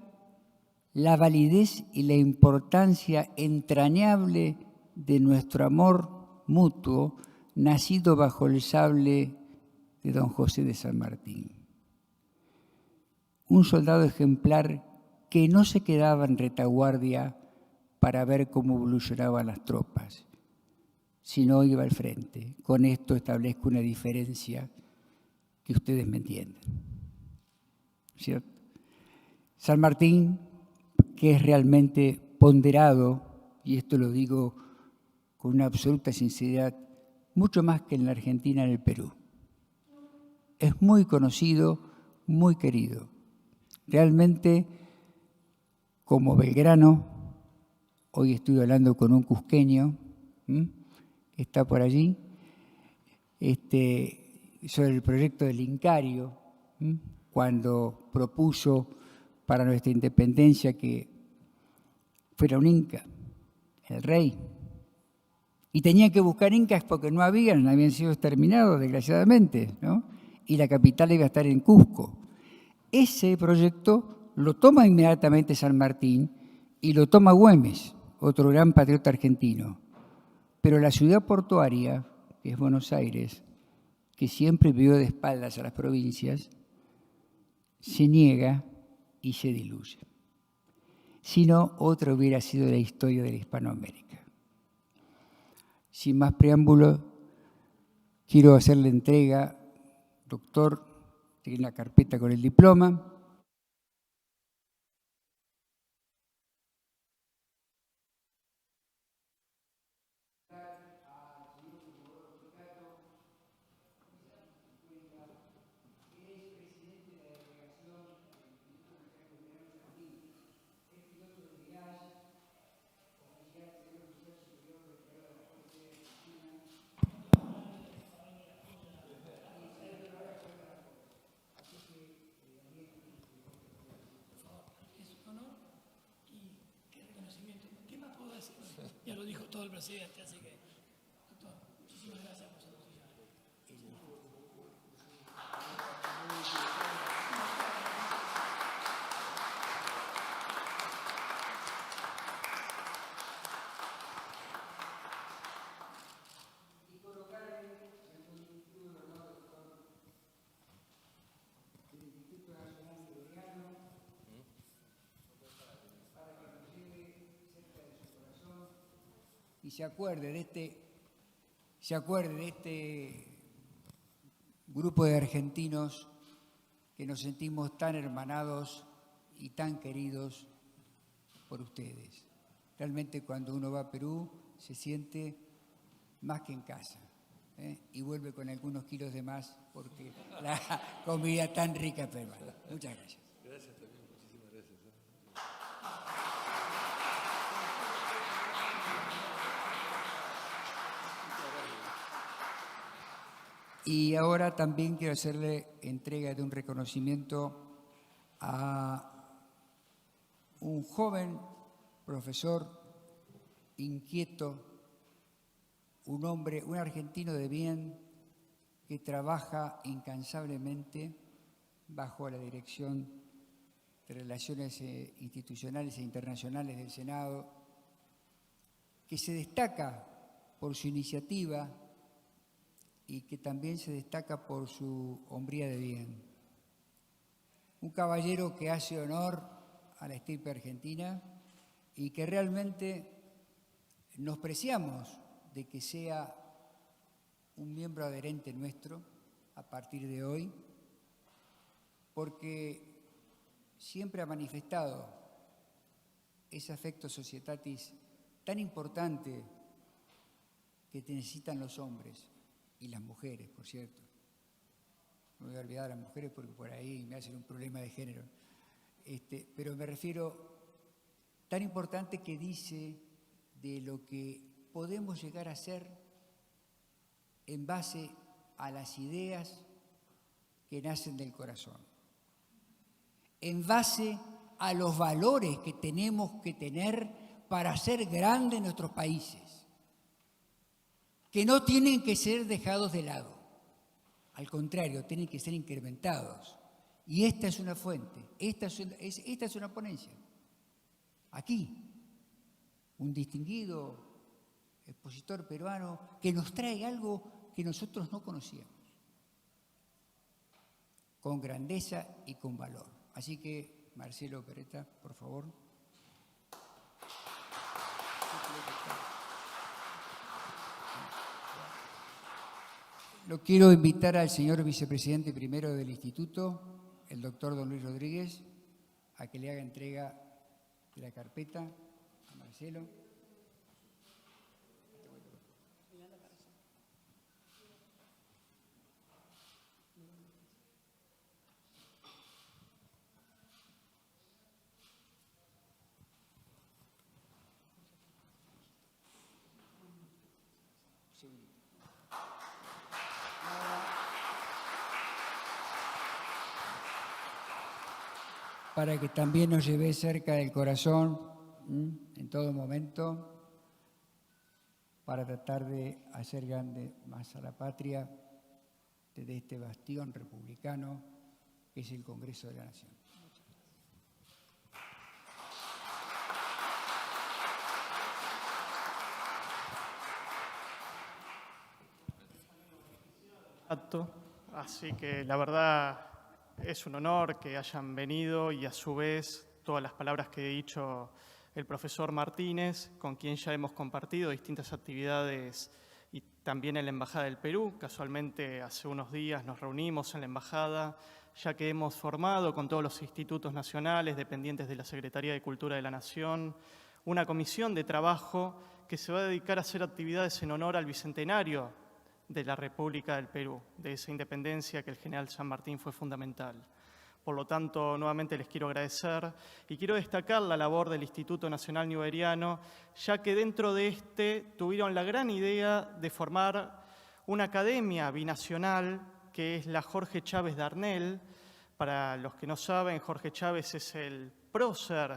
S6: la validez y la importancia entrañable de nuestro amor mutuo, nacido bajo el sable de don José de San Martín. Un soldado ejemplar que no se quedaba en retaguardia para ver cómo evolucionaban las tropas, sino iba al frente. Con esto establezco una diferencia que ustedes me entienden, ¿cierto? San Martín, que es realmente ponderado, y esto lo digo con una absoluta sinceridad, mucho más que en la Argentina, en el Perú. Es muy conocido, muy querido. Realmente, como belgrano, hoy estoy hablando con un cusqueño, que está por allí, sobre el proyecto del Incario, cuando propuso para nuestra independencia que fuera un inca, el rey. Y tenía que buscar incas porque no habían sido exterminados, desgraciadamente, ¿no? Y la capital iba a estar en Cusco. Ese proyecto lo toma inmediatamente San Martín y lo toma Güemes, otro gran patriota argentino. Pero la ciudad portuaria, que es Buenos Aires, que siempre vivió de espaldas a las provincias, se niega y se diluye. Si no, otra hubiera sido la historia de la Hispanoamérica. Sin más preámbulo, quiero hacerle entrega, doctor, tiene la carpeta con el diploma.
S7: Ya lo dijo todo el presidente, así que, doctor, muchísimas gracias por su atención.
S6: Y se acuerde de este grupo de argentinos que nos sentimos tan hermanados y tan queridos por ustedes. Realmente cuando uno va a Perú se siente más que en casa, y vuelve con algunos kilos de más porque la comida tan rica peruana. Muchas gracias.
S3: Gracias también, muchísimas gracias.
S6: Y ahora también quiero hacerle entrega de un reconocimiento a un joven profesor inquieto, un hombre, un argentino de bien que trabaja incansablemente bajo la dirección de Relaciones Institucionales e Internacionales del Senado, que se destaca por su iniciativa y que también se destaca por su hombría de bien. Un caballero que hace honor a la estirpe argentina y que realmente nos preciamos de que sea un miembro adherente nuestro a partir de hoy, porque siempre ha manifestado ese afecto societatis tan importante que necesitan los hombres y las mujeres, por cierto. No voy a olvidar a las mujeres porque por ahí me hacen un problema de género. Pero me refiero tan importante que dice de lo que podemos llegar a ser en base a las ideas que nacen del corazón, en base a los valores que tenemos que tener para hacer grandes nuestros países, que no tienen que ser dejados de lado, al contrario, tienen que ser incrementados. Y esta es una fuente, esta es una ponencia. Aquí, un distinguido expositor peruano que nos trae algo que nosotros no conocíamos, con grandeza y con valor. Así que, Marcelo Peretta, por favor. Lo quiero invitar al señor vicepresidente primero del Instituto, el doctor don Luis Rodríguez, a que le haga entrega de la carpeta a Marcelo. Para que también nos lleve cerca del corazón en todo momento, para tratar de hacer grande más a la patria desde este bastión republicano que es el Congreso de la Nación.
S2: Así que la verdad es un honor que hayan venido y a su vez todas las palabras que ha dicho el profesor Martínez, con quien ya hemos compartido distintas actividades y también en la Embajada del Perú. Casualmente hace unos días nos reunimos en la Embajada, ya que hemos formado con todos los institutos nacionales dependientes de la Secretaría de Cultura de la Nación una comisión de trabajo que se va a dedicar a hacer actividades en honor al bicentenario de la República del Perú, de esa independencia que el general San Martín fue fundamental. Por lo tanto, nuevamente les quiero agradecer y quiero destacar la labor del Instituto Nacional Newberiano, ya que dentro de tuvieron la gran idea de formar una academia binacional que es la Jorge Chávez Darnell. Para los que no saben, Jorge Chávez es el prócer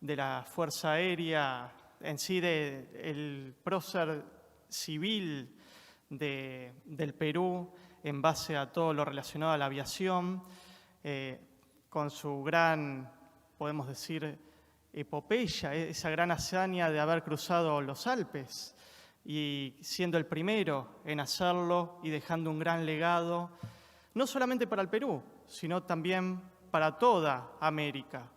S2: de la Fuerza Aérea, en sí el prócer civil del Perú en base a todo lo relacionado a la aviación, con su gran, podemos decir, epopeya, esa gran hazaña de haber cruzado los Alpes y siendo el primero en hacerlo y dejando un gran legado, no solamente para el Perú, sino también para toda América.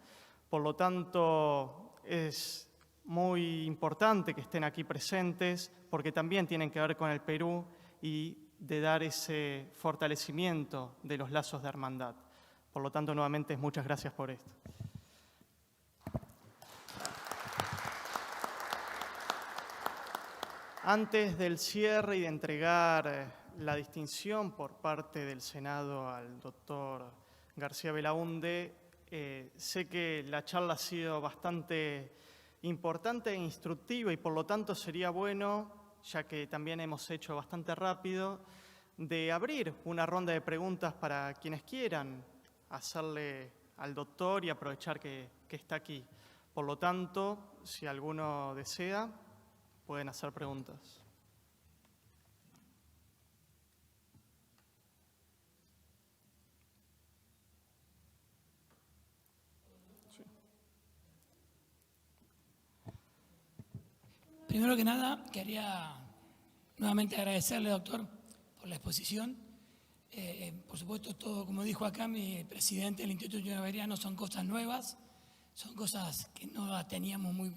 S2: Por lo tanto, es muy importante que estén aquí presentes porque también tienen que ver con el Perú y de dar ese fortalecimiento de los lazos de hermandad. Por lo tanto, nuevamente, muchas gracias por esto. Antes del cierre y de entregar la distinción por parte del Senado al doctor García Belaunde, sé que la charla ha sido bastante importante e instructiva y por lo tanto sería bueno, ya que también hemos hecho bastante rápido, de abrir una ronda de preguntas para quienes quieran hacerle al doctor y aprovechar que está aquí. Por lo tanto, si alguno desea, pueden hacer preguntas.
S7: Primero que nada, quería nuevamente agradecerle, doctor, por la exposición. Por supuesto, todo, como dijo acá mi presidente del Instituto Javeriano, son cosas nuevas, son cosas que no las teníamos muy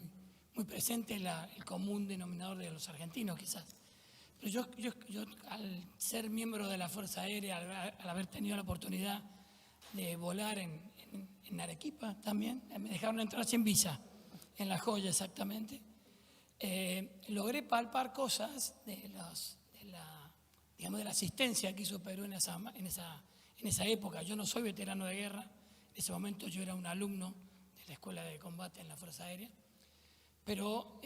S7: presente, el común denominador de los argentinos, quizás. Pero yo al ser miembro de la Fuerza Aérea, al haber tenido la oportunidad de volar en Arequipa también, me dejaron entrar sin visa, en La Joya exactamente, logré palpar cosas de la asistencia que hizo Perú en esa época. Yo no soy veterano de guerra, en ese momento yo era un alumno de la Escuela de Combate en la Fuerza Aérea, pero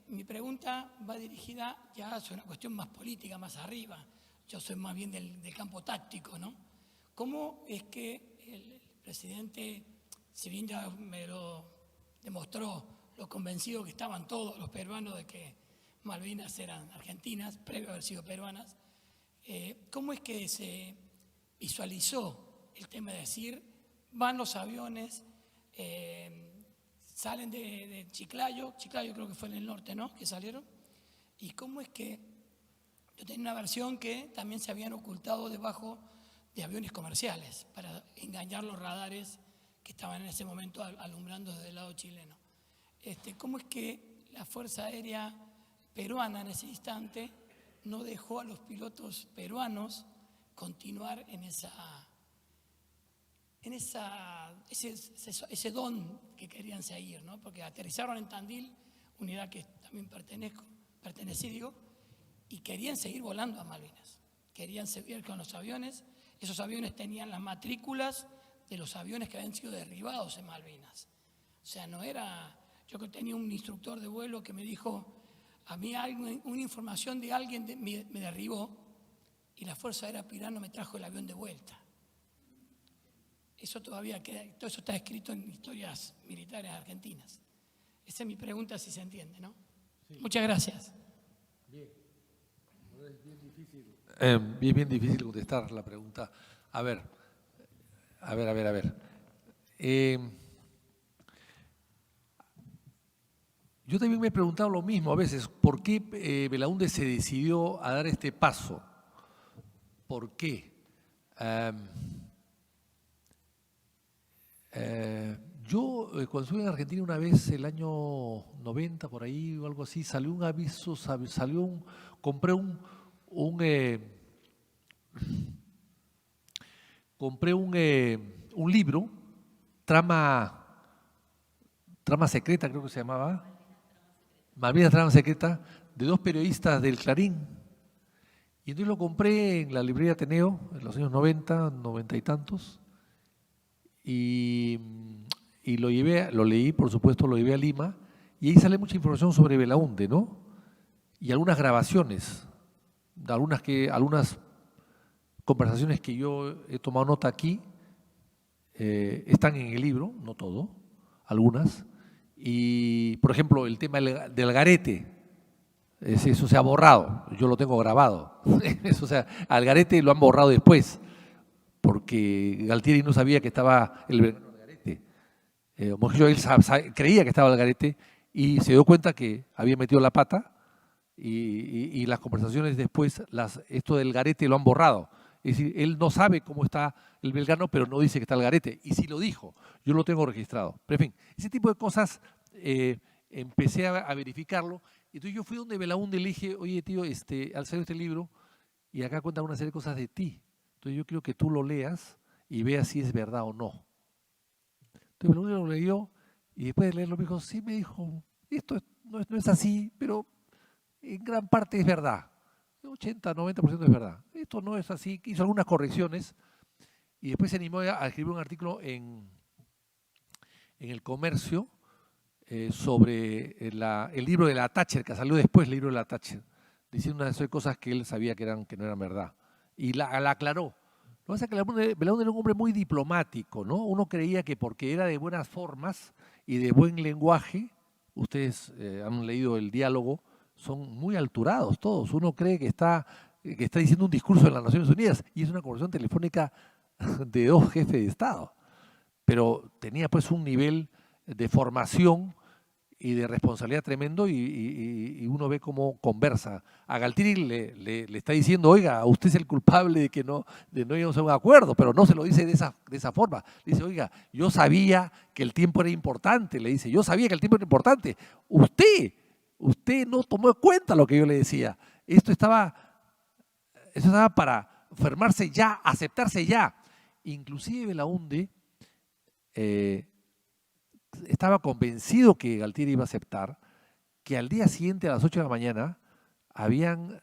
S7: mi pregunta va dirigida ya a una cuestión más política, más arriba. Yo soy más bien del campo táctico, ¿no? ¿Cómo es que el presidente, si bien ya me lo demostró, lo convencido que estaban todos los peruanos de que Malvinas eran argentinas, previo a haber sido peruanas, ¿cómo es que se visualizó el tema de decir, van los aviones, salen de Chiclayo creo que fue en el norte, ¿no?, que salieron, y cómo es que yo tenía una versión que también se habían ocultado debajo de aviones comerciales para engañar los radares que estaban en ese momento alumbrando desde el lado chileno. ¿Cómo es que la Fuerza Aérea peruana en ese instante no dejó a los pilotos peruanos continuar en ese don que querían seguir, ¿no? Porque aterrizaron en Tandil, unidad que también pertenecí, y querían seguir volando a Malvinas. Querían seguir con los aviones. Esos aviones tenían las matrículas de los aviones que habían sido derribados en Malvinas. O sea, no era... Yo tenía un instructor de vuelo que me dijo, a mí una información de alguien me derribó y la Fuerza Aérea Peruana me trajo el avión de vuelta. Eso todavía queda, todo eso está escrito en historias militares argentinas. Esa es mi pregunta, si se entiende, ¿no? Sí. Muchas gracias.
S3: Bien. Es bien difícil. Bien difícil contestar la pregunta. A ver. Yo también me he preguntado lo mismo a veces, ¿por qué Belaúnde se decidió a dar este paso? ¿Por qué? Yo cuando estuve en Argentina una vez, el año 90, por ahí o algo así, salió un aviso, compré un libro, Trama Secreta creo que se llamaba, Malvinas Trama Secreta, de dos periodistas del Clarín. Y entonces lo compré en la librería Ateneo, en los años 90, 90 y tantos, y lo leí, por supuesto, lo llevé a Lima, y ahí sale mucha información sobre Belaúnde, ¿no? Y algunas grabaciones, algunas conversaciones que yo he tomado nota aquí, están en el libro, no todo, algunas. Y, por ejemplo, el tema del garete, eso se ha borrado, yo lo tengo grabado. Eso, o sea, al garete lo han borrado después, porque Galtieri no sabía que estaba el belgrano del garete. Mojica él creía que estaba el garete y se dio cuenta que había metido la pata y las conversaciones después, esto del garete lo han borrado. Es decir, él no sabe cómo está el Belgrano, pero no dice que está el garete. Y sí lo dijo, yo lo tengo registrado. Pero en fin, ese tipo de cosas empecé a verificarlo. Entonces yo fui donde Belaúnde y le dije, oye tío, al salir este libro, y acá cuenta una serie de cosas de ti. Entonces yo quiero que tú lo leas y veas si es verdad o no. Entonces Belaúnde lo leyó y después de leerlo me dijo, sí, me dijo, esto no es así, pero en gran parte es verdad. 80, 90% es verdad. Esto no es así. Hizo algunas correcciones y después se animó a escribir un artículo en El Comercio sobre el libro de la Thatcher, que salió después, el libro de la Thatcher, diciendo una de esas cosas que él sabía que no eran verdad. Y la aclaró. Lo que pasa es que Belaúnde era un hombre muy diplomático, ¿no? Uno creía que porque era de buenas formas y de buen lenguaje, ustedes han leído el diálogo, son muy alturados todos. Uno cree que está diciendo un discurso en las Naciones Unidas y es una conversación telefónica de dos jefes de Estado. Pero tenía pues un nivel de formación de responsabilidad tremendo y uno ve cómo conversa. A Galtieri le está diciendo, oiga, usted es el culpable de que no íbamos a un acuerdo, pero no se lo dice de esa forma. Le dice, oiga, yo sabía que el tiempo era importante, le dice, yo sabía que el tiempo era importante. Usted no tomó en cuenta lo que yo le decía. Esto estaba para firmarse ya, aceptarse ya. Inclusive Belaúnde estaba convencido que Galtieri iba a aceptar, que al día siguiente a las 8 de la mañana habían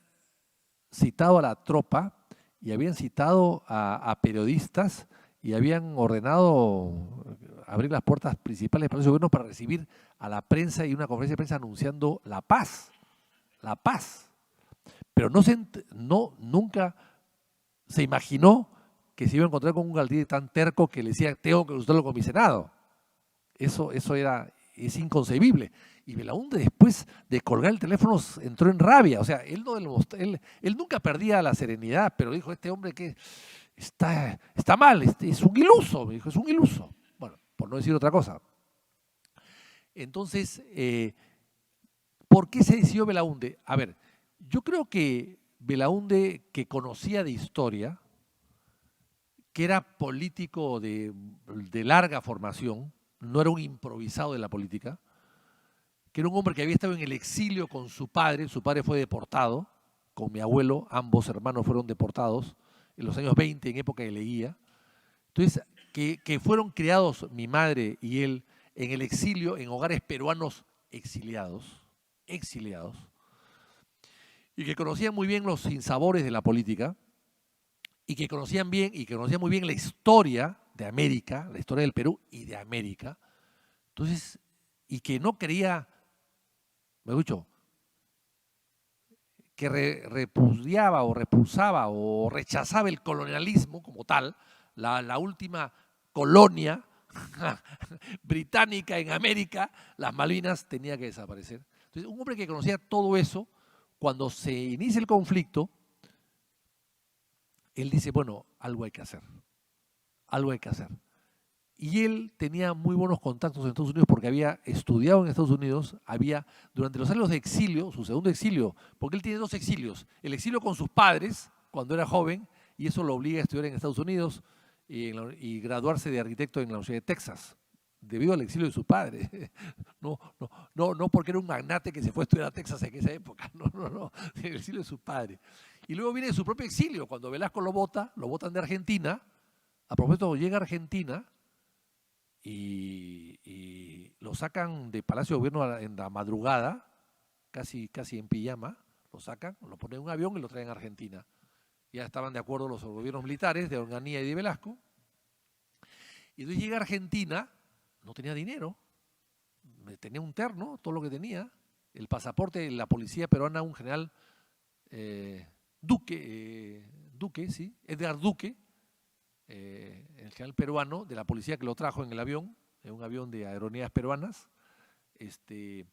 S3: citado a la tropa y habían citado a periodistas y habían ordenado abrir las puertas principales del Palacio de Gobierno para recibir a la prensa y una conferencia de prensa anunciando la paz. La paz. Pero nunca se imaginó que se iba a encontrar con un Galtieri tan terco que le decía, tengo que consultarlo con mi Senado. Eso es inconcebible. Y Belaúnde, después de colgar el teléfono, entró en rabia. O sea, él nunca perdía la serenidad, pero dijo, este hombre que está mal, es un iluso, me dijo, es un iluso. Bueno, por no decir otra cosa. Entonces, ¿por qué se decidió Belaúnde? A ver, yo creo que Belaúnde, que conocía de historia, que era político de larga formación, no era un improvisado de la política, que era un hombre que había estado en el exilio con su padre fue deportado, con mi abuelo, ambos hermanos fueron deportados en los años 20, en época de Leguía. Entonces, que fueron criados mi madre y él en el exilio, en hogares peruanos exiliados, y que conocían muy bien los sinsabores de la política, y que conocían muy bien la historia de América, la historia del Perú y de América. Entonces, y que no quería, me escucho, que repudiaba o repulsaba o rechazaba el colonialismo como tal, la última colonia británica en América, las Malvinas, tenía que desaparecer. Entonces, un hombre que conocía todo eso, cuando se inicia el conflicto, él dice, bueno, algo hay que hacer. Y él tenía muy buenos contactos en Estados Unidos porque había estudiado en Estados Unidos, durante los años de exilio, su segundo exilio, porque él tiene 2 exilios, el exilio con sus padres cuando era joven, y eso lo obliga a estudiar en Estados Unidos y graduarse de arquitecto en la Universidad de Texas, debido al exilio de su padre. No porque era un magnate que se fue a estudiar a Texas en esa época, no, el exilio de su padre. Y luego viene su propio exilio, cuando Velasco lo botan de Argentina. A propósito, llega a Argentina y lo sacan de Palacio de Gobierno en la madrugada, casi en pijama, lo sacan, lo ponen en un avión y lo traen a Argentina. Ya estaban de acuerdo los gobiernos militares de Onganía y de Velasco. Y entonces llega a Argentina, no tenía dinero, tenía un terno, todo lo que tenía, el pasaporte de la policía peruana, un general Edgar Duque, el general peruano de la policía que lo trajo en el avión, en un avión de aerolíneas peruanas, le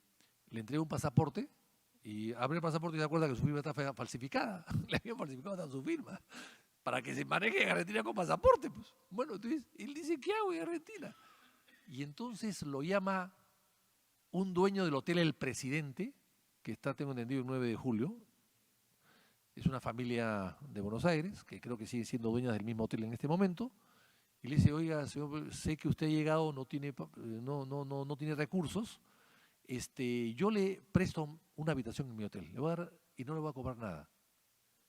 S3: entrega un pasaporte y abre el pasaporte y se da cuenta que su firma está falsificada. Le habían falsificado hasta su firma para que se maneje en Argentina con pasaporte. Pues. Bueno, entonces él dice, ¿qué hago en Argentina? Y entonces lo llama un dueño del hotel El Presidente, que está, tengo entendido, el 9 de julio. Es una familia de Buenos Aires, que creo que sigue siendo dueña del mismo hotel en este momento. Y le dice, oiga, señor, sé que usted ha llegado, no tiene recursos. Yo le presto una habitación en mi hotel, le voy a dar y no le voy a cobrar nada.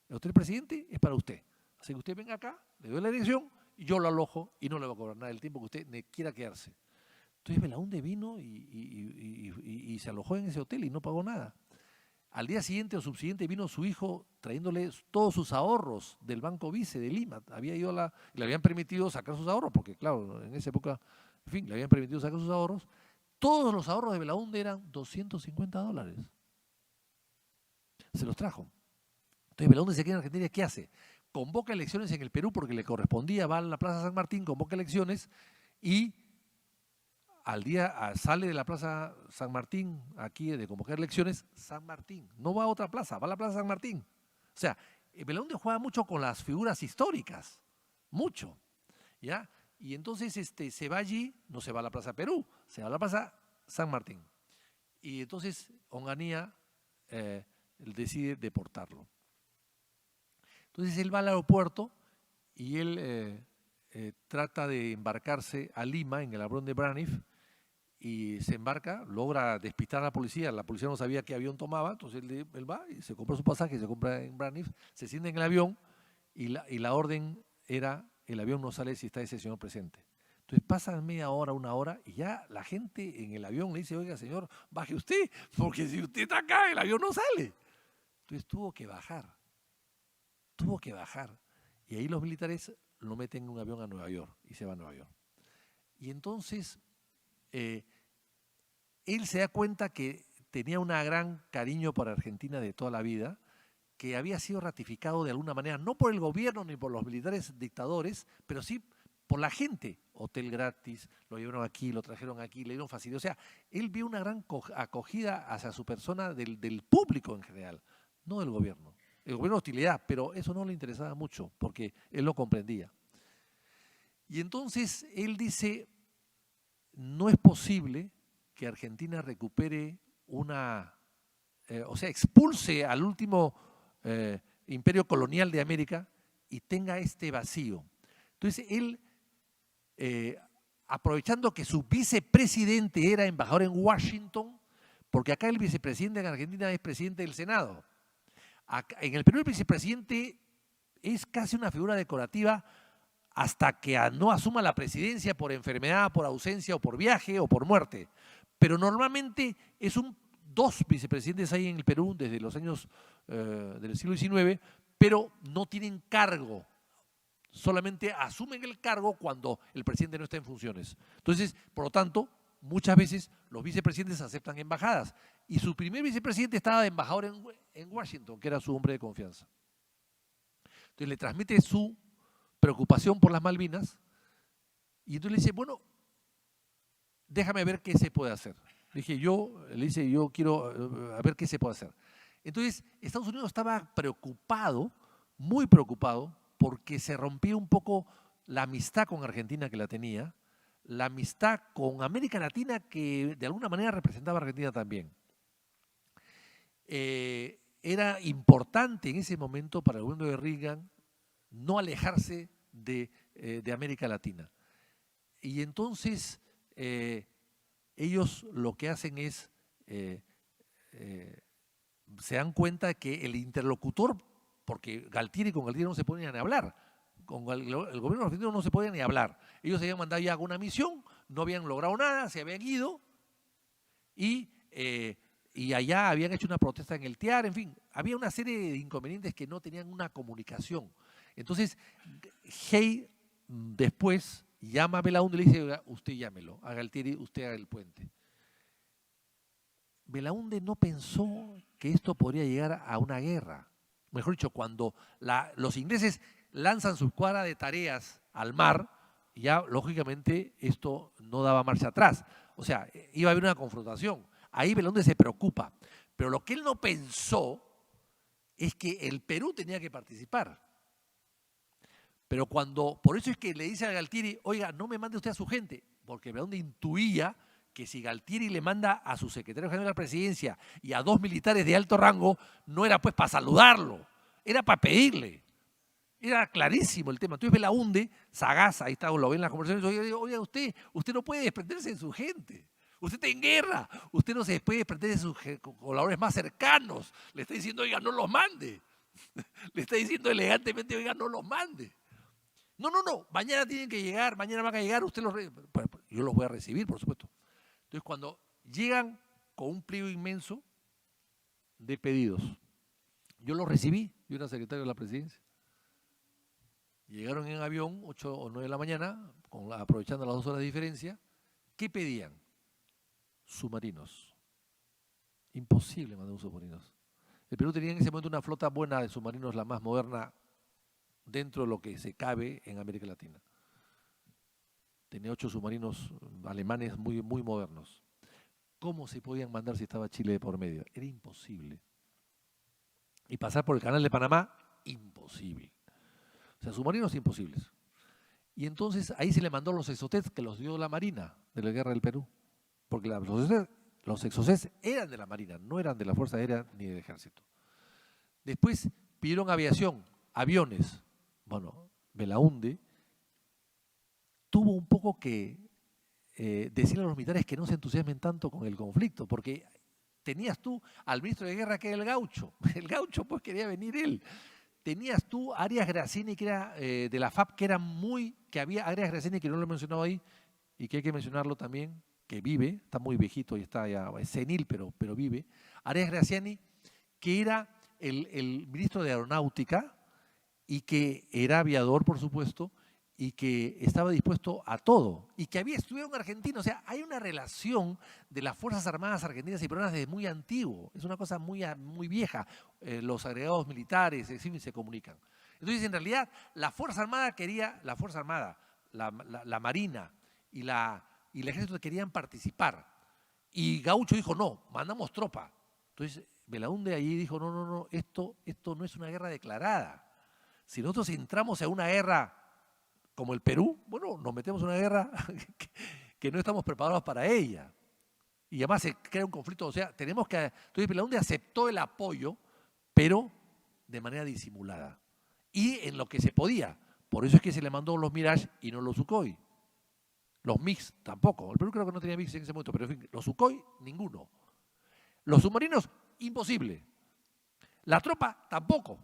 S3: El Hotel Presidente es para usted. Así que usted venga acá, le doy la dirección y yo lo alojo y no le voy a cobrar nada el tiempo que usted quiera quedarse. Entonces Belaúnde vino y se alojó en ese hotel y no pagó nada. Al día siguiente o subsiguiente vino su hijo trayéndole todos sus ahorros del Banco Vice de Lima. Le habían permitido sacar sus ahorros, porque claro, en esa época, en fin, le habían permitido sacar sus ahorros. Todos los ahorros de Belaúnde eran $250. Se los trajo. Entonces Belaúnde se queda en Argentina, ¿qué hace? Convoca elecciones en el Perú porque le correspondía, va a la Plaza San Martín, convoca elecciones y al día sale de la Plaza San Martín, aquí de convocar elecciones, San Martín. No va a otra plaza, va a la Plaza San Martín. O sea, Belaúnde juega mucho con las figuras históricas, mucho. ¿Ya? Y entonces se va allí, no se va a la Plaza Perú, se va a la Plaza San Martín. y entonces Onganía decide deportarlo. Entonces él va al aeropuerto y él trata de embarcarse a Lima en el avión de Braniff y se embarca, logra despistar a la policía no sabía qué avión tomaba, entonces él va y se compra su pasaje, se compra en Braniff, se sienta en el avión y la orden era, el avión no sale si está ese señor presente. Entonces pasa media hora, una hora, y ya la gente en el avión le dice, oiga señor, baje usted, porque si usted está acá, el avión no sale. Entonces tuvo que bajar. Y ahí los militares lo meten en un avión a Nueva York, y se va a Nueva York. Y entonces él se da cuenta que tenía un gran cariño por Argentina de toda la vida, que había sido ratificado de alguna manera, no por el gobierno ni por los militares dictadores, pero sí por la gente. Hotel gratis, lo llevaron aquí, lo trajeron aquí, le dieron facilidad. O sea, él vio una gran acogida hacia su persona del público en general, no del gobierno. El gobierno hostilidad, pero eso no le interesaba mucho, porque él lo comprendía. Y entonces él dice, no es posible que Argentina recupere expulse al último imperio colonial de América y tenga este vacío. Entonces él, aprovechando que su vicepresidente era embajador en Washington, porque acá el vicepresidente en Argentina es presidente del Senado. En el Perú el vicepresidente es casi una figura decorativa hasta que no asuma la presidencia por enfermedad, por ausencia o por viaje o por muerte. Pero normalmente dos vicepresidentes hay en el Perú desde los años del siglo XIX, pero no tienen cargo. Solamente asumen el cargo cuando el presidente no está en funciones. Entonces, por lo tanto, muchas veces los vicepresidentes aceptan embajadas. Y su primer vicepresidente estaba de embajador en Washington, que era su hombre de confianza. Entonces le transmite su preocupación por las Malvinas y entonces le dice, bueno, déjame ver qué se puede hacer. Le dice, yo quiero ver qué se puede hacer. Entonces, Estados Unidos estaba preocupado, muy preocupado, porque se rompía un poco la amistad con Argentina que la tenía, la amistad con América Latina que de alguna manera representaba a Argentina también. Era importante en ese momento para el gobierno de Reagan no alejarse de América Latina. Y entonces ellos lo que hacen es, se dan cuenta que el interlocutor, porque Galtieri con Galtieri no se podían ni hablar, con el gobierno argentino no se podían ni hablar. Ellos se habían mandado ya una misión, no habían logrado nada, se habían ido y allá habían hecho una protesta en el TIAR, en fin, había una serie de inconvenientes que no tenían una comunicación. Entonces, Hay después llama a Belaúnde y le dice, usted llámelo, a Galtieri, usted haga el puente. Belaúnde no pensó que esto podría llegar a una guerra. Mejor dicho, cuando los ingleses lanzan su escuadra de tareas al mar, ya lógicamente esto no daba marcha atrás. O sea, iba a haber una confrontación. Ahí Belaúnde se preocupa. Pero lo que él no pensó es que el Perú tenía que participar. Pero por eso es que le dice a Galtieri, oiga, no me mande usted a su gente, porque Belaúnde intuía que si Galtieri le manda a su secretario general de la presidencia y a 2 militares de alto rango, no era pues para saludarlo, era para pedirle. Era clarísimo el tema. Entonces Belaúnde, sagaz, ahí está, lo ven en las conversaciones, oiga, usted no puede desprenderse de su gente. Usted está en guerra, usted no se puede desprender de sus colaboradores más cercanos. Le está diciendo, oiga, no los mande. Le está diciendo elegantemente, oiga, no los mande. No, mañana tienen que llegar, mañana van a llegar, yo los voy a recibir, por supuesto. Entonces, cuando llegan con un pliego inmenso de pedidos, yo los recibí, yo era secretario de la presidencia. Llegaron en avión, 8 o 9 de la mañana, aprovechando las 2 horas de diferencia. ¿Qué pedían? Submarinos. Imposible mandar un submarinos. El Perú tenía en ese momento una flota buena de submarinos, la más moderna dentro de lo que se cabe en América Latina. Tenía 8 submarinos alemanes muy, muy modernos. ¿Cómo se podían mandar si estaba Chile de por medio? Era imposible. Y pasar por el canal de Panamá, imposible. O sea, submarinos imposibles. Y entonces ahí se le mandó los Exocet que los dio la Marina de la Guerra del Perú. Porque los Los Exocet eran de la Marina, no eran de la Fuerza Aérea ni del Ejército. Después pidieron aviación, aviones. Bueno, Belaúnde tuvo un poco que decirle a los militares que no se entusiasmen tanto con el conflicto, porque tenías tú al ministro de Guerra, que era el Gaucho pues quería venir él. Tenías tú a Arias Graciani, que era de la FAP, que había Arias Graciani, que no lo he mencionado ahí, y que hay que mencionarlo también, que vive, está muy viejito y está ya es senil, pero vive. Arias Graciani, que era el ministro de Aeronáutica y que era aviador, por supuesto, y que estaba dispuesto a todo, y que había estudiado en Argentina. O sea, hay una relación de las Fuerzas Armadas argentinas y peruanas desde muy antiguo. Es una cosa muy vieja. Los agregados militares se comunican. Entonces, en realidad, la Fuerza Armada la Marina y el Ejército querían participar. Y Gaucho dijo, no, mandamos tropa. Entonces, Belaúnde allí dijo, no, esto no es una guerra declarada. Si nosotros entramos a una guerra como el Perú, bueno, nos metemos en una guerra que no estamos preparados para ella. Y además se crea un conflicto, o sea, entonces Belaúnde aceptó el apoyo, pero de manera disimulada. Y en lo que se podía. Por eso es que se le mandó los Mirage y no los Sukhoi. Los MiG tampoco. El Perú creo que no tenía MiG en ese momento, pero en fin, los Sukhoi, ninguno. Los submarinos, imposible. La tropa, tampoco.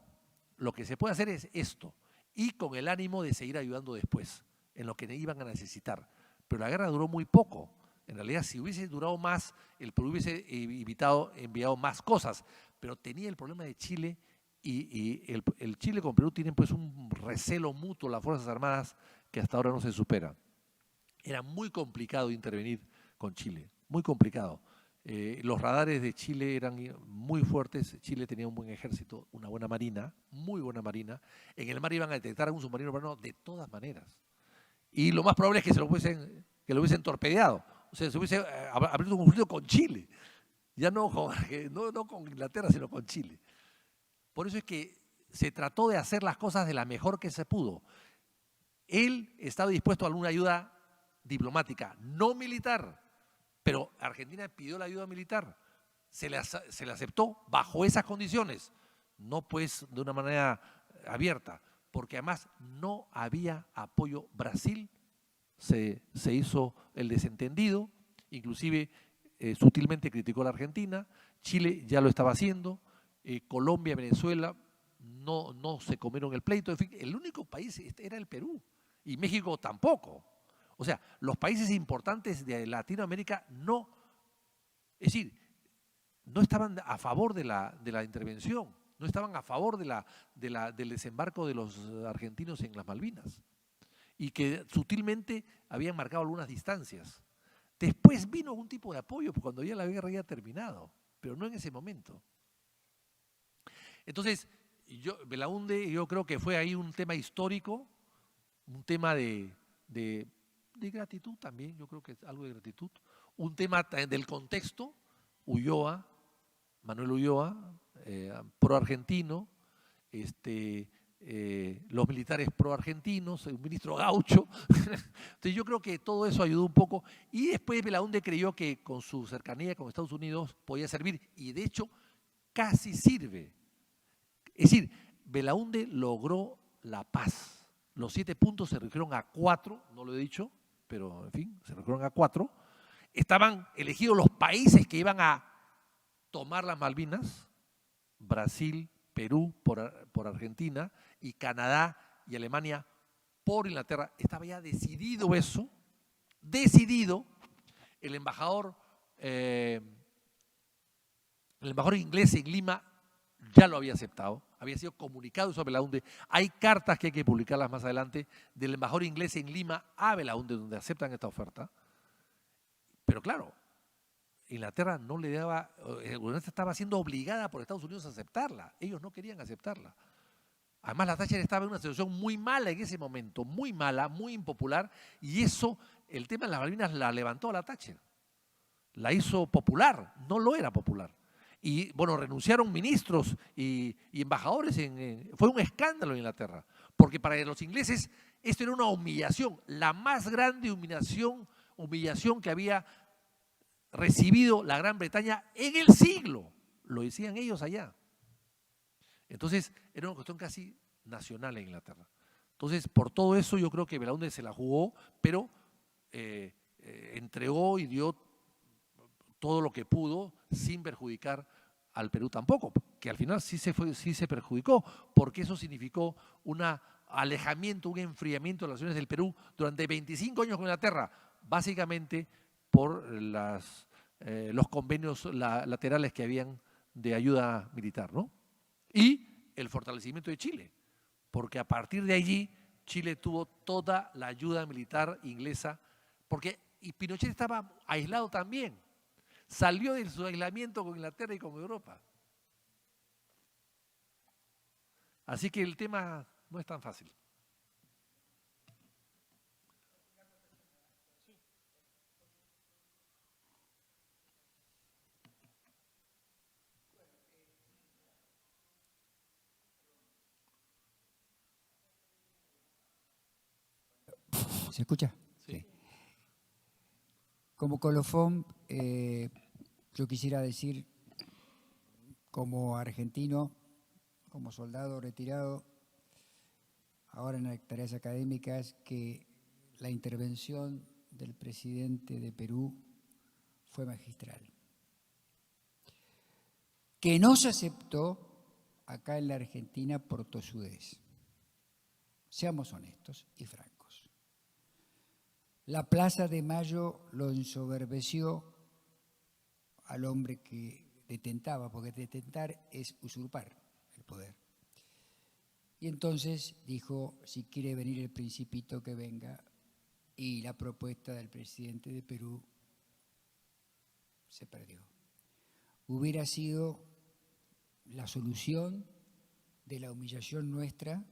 S3: Lo que se puede hacer es esto. Y con el ánimo de seguir ayudando después, en lo que iban a necesitar. Pero la guerra duró muy poco. En realidad, si hubiese durado más, el Perú hubiese enviado más cosas. Pero tenía el problema de Chile y el Chile con Perú tienen pues un recelo mutuo, las Fuerzas Armadas, que hasta ahora no se supera. Era muy complicado intervenir con Chile, muy complicado. Los radares de Chile eran muy fuertes. Chile tenía un buen ejército, una buena marina, muy buena marina. En el mar iban a detectar a un submarino peruano de todas maneras. Y lo más probable es que lo hubiesen torpedeado. O sea, se hubiese abierto un conflicto con Chile. Ya no con Inglaterra, sino con Chile. Por eso es que se trató de hacer las cosas de la mejor que se pudo. Él estaba dispuesto a alguna ayuda diplomática, no militar. Pero Argentina pidió la ayuda militar, se le aceptó bajo esas condiciones, no pues de una manera abierta, porque además no había apoyo. Brasil se hizo el desentendido, inclusive sutilmente criticó a la Argentina, Chile ya lo estaba haciendo, Colombia, Venezuela no se comieron el pleito, en fin, el único país era el Perú y México tampoco. O sea, los países importantes de Latinoamérica no estaban a favor de la intervención, no estaban a favor del desembarco de los argentinos en las Malvinas y que sutilmente habían marcado algunas distancias. Después vino algún tipo de apoyo cuando ya la guerra había terminado, pero no en ese momento. Entonces, Belaúnde, yo creo que fue ahí un tema histórico, un tema de gratitud también, yo creo que es algo de gratitud, un tema del contexto. Manuel Ulloa, pro-argentino, los militares pro-argentinos, un ministro Gaucho. Entonces yo creo que todo eso ayudó un poco y después Belaúnde creyó que con su cercanía con Estados Unidos podía servir y de hecho casi sirve. Es decir, Belaúnde logró la paz. Los 7 puntos se redujeron a 4, no lo he dicho, pero en fin, se redujeron a 4. Estaban elegidos los países que iban a tomar las Malvinas: Brasil, Perú por Argentina y Canadá y Alemania por Inglaterra. Estaba ya decidido eso, decidido. El embajador inglés en Lima ya lo había aceptado, había sido comunicado eso a Belaúnde. Hay cartas que hay que publicarlas más adelante del embajador inglés en Lima a Belaúnde donde aceptan esta oferta. Pero claro, Inglaterra no le daba, Inglaterra estaba siendo obligada por Estados Unidos a aceptarla. Ellos no querían aceptarla. Además, la Thatcher estaba en una situación muy mala en ese momento, muy mala, muy impopular, y eso, el tema de las Malvinas la levantó a la Thatcher. La hizo popular, no lo era popular. Y bueno, renunciaron ministros y embajadores. Fue un escándalo en Inglaterra, porque para los ingleses esto era una humillación, la más grande humillación que había recibido la Gran Bretaña en el siglo, lo decían ellos allá. Entonces, era una cuestión casi nacional en Inglaterra. Entonces, por todo eso yo creo que Belaúnde se la jugó, pero entregó y dio todo lo que pudo sin perjudicar al Perú tampoco, que al final sí se perjudicó, porque eso significó un alejamiento, un enfriamiento de las relaciones del Perú durante 25 años con Inglaterra, básicamente por los convenios laterales que habían de ayuda militar, ¿no? Y el fortalecimiento de Chile, porque a partir de allí Chile tuvo toda la ayuda militar inglesa, y Pinochet estaba aislado también, salió de su aislamiento con Inglaterra y con Europa. Así que el tema no es tan fácil.
S6: ¿Se escucha? Sí. Como colofón, yo quisiera decir, como argentino, como soldado retirado, ahora en las tareas académicas, que la intervención del presidente de Perú fue magistral. Que no se aceptó acá en la Argentina por tosudez. Seamos honestos y francos. La Plaza de Mayo lo ensoberbeció al hombre que detentaba, porque detentar es usurpar el poder. Y entonces dijo, si quiere venir el Principito, que venga, y la propuesta del presidente de Perú se perdió. Hubiera sido la solución de la humillación nuestra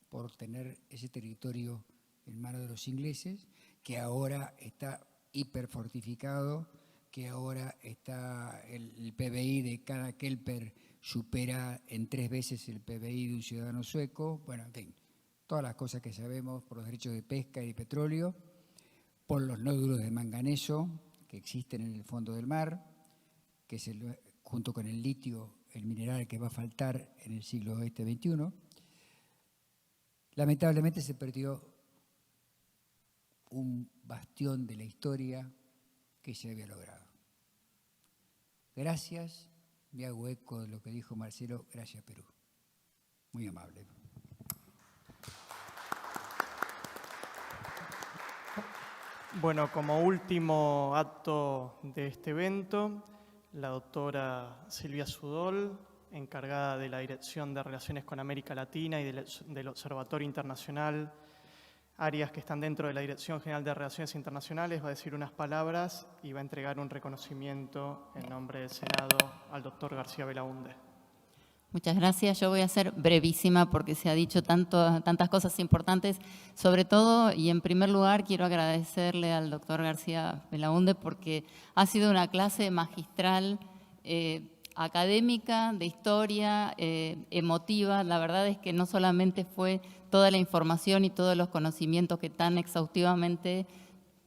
S6: por tener ese territorio en manos de los ingleses, que ahora está hiperfortificado, que ahora está el PBI de cada kelper supera en 3 veces el PBI de un ciudadano sueco, bueno, en fin, todas las cosas que sabemos por los derechos de pesca y de petróleo, por los nódulos de manganeso que existen en el fondo del mar, que es junto con el litio, el mineral que va a faltar en el siglo XXI. Lamentablemente se perdió un bastión de la historia que se había logrado. Gracias, me hago eco de lo que dijo Marcelo, gracias Perú. Muy amable.
S2: Bueno, como último acto de este evento, la doctora Silvia Sudol, encargada de la Dirección de Relaciones con América Latina y del Observatorio Internacional, áreas que están dentro de la Dirección General de Relaciones Internacionales, va a decir unas palabras y va a entregar un reconocimiento en nombre del Senado al doctor García Belaúnde.
S1: Muchas gracias. Yo voy a ser brevísima porque se ha dicho tantas cosas importantes. Sobre todo, y en primer lugar, quiero agradecerle al doctor García Belaúnde porque ha sido una clase magistral, académica, de historia, emotiva. La verdad es que no solamente fue toda la información y todos los conocimientos que tan exhaustivamente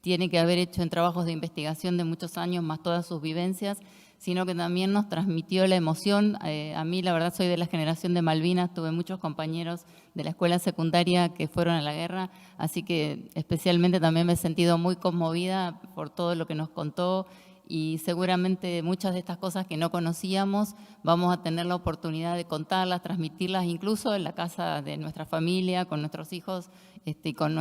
S1: tiene que haber hecho en trabajos de investigación de muchos años, más todas sus vivencias, sino que también nos transmitió la emoción. A mí, la verdad, soy de la generación de Malvinas, tuve muchos compañeros de la escuela secundaria que fueron a la guerra, así que especialmente también me he sentido muy conmovida por todo lo que nos contó y seguramente muchas de estas cosas que no conocíamos vamos a tener la oportunidad de contarlas, transmitirlas, incluso en la casa de nuestra familia, con nuestros hijos y con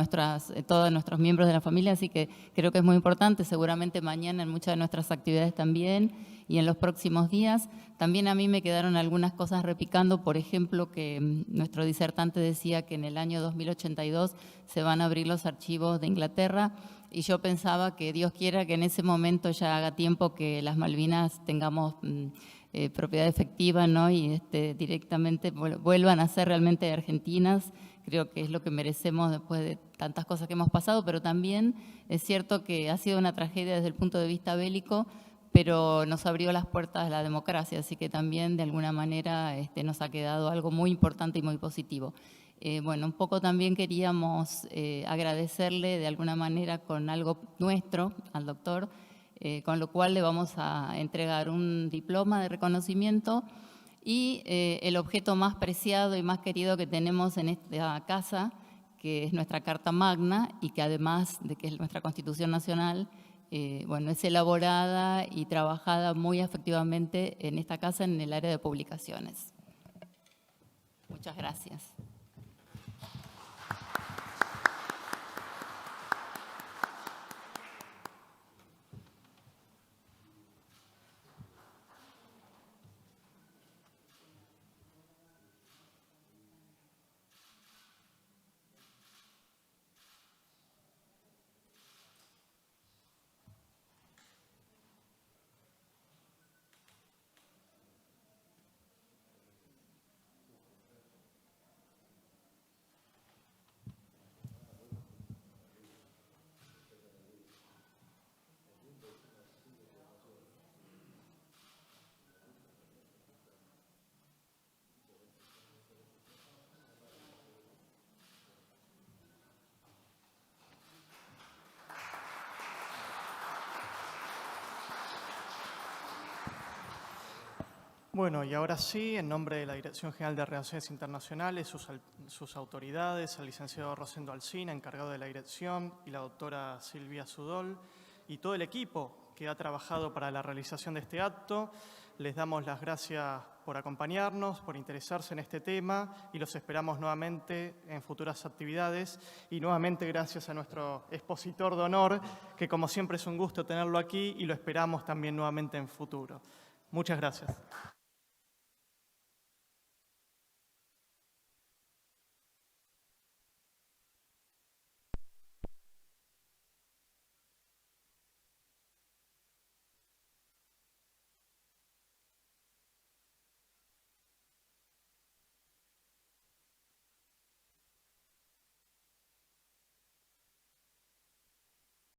S1: todos nuestros miembros de la familia, así que creo que es muy importante, seguramente mañana en muchas de nuestras actividades también y en los próximos días. También a mí me quedaron algunas cosas repicando, por ejemplo, que nuestro disertante decía que en el año 2082 se van a abrir los archivos de Inglaterra, y yo pensaba que Dios quiera que en ese momento ya haga tiempo que las Malvinas tengamos propiedad efectiva, ¿no? Y directamente vuelvan a ser realmente argentinas. Creo que es lo que merecemos después de tantas cosas que hemos pasado, pero también es cierto que ha sido una tragedia desde el punto de vista bélico, pero nos abrió las puertas a la democracia, así que también de alguna manera nos ha quedado algo muy importante y muy positivo. Bueno, un poco también queríamos agradecerle de alguna manera con algo nuestro al doctor. con lo cual le vamos a entregar un diploma de reconocimiento y el objeto más preciado y más querido que tenemos en esta casa, que es nuestra Carta Magna y que además de que es nuestra Constitución Nacional, bueno, es elaborada y trabajada muy efectivamente en esta casa en el área de publicaciones. Muchas gracias.
S2: Bueno, y ahora sí, en nombre de la Dirección General de Relaciones Internacionales, sus autoridades, el licenciado Rosendo Alsina, encargado de la dirección, y la doctora Silvia Sudol, y todo el equipo que ha trabajado para la realización de este acto, les damos las gracias por acompañarnos, por interesarse en este tema, y los esperamos nuevamente en futuras actividades. Y nuevamente gracias a nuestro expositor de honor, que como siempre es un gusto tenerlo aquí, y lo esperamos también nuevamente en futuro. Muchas gracias.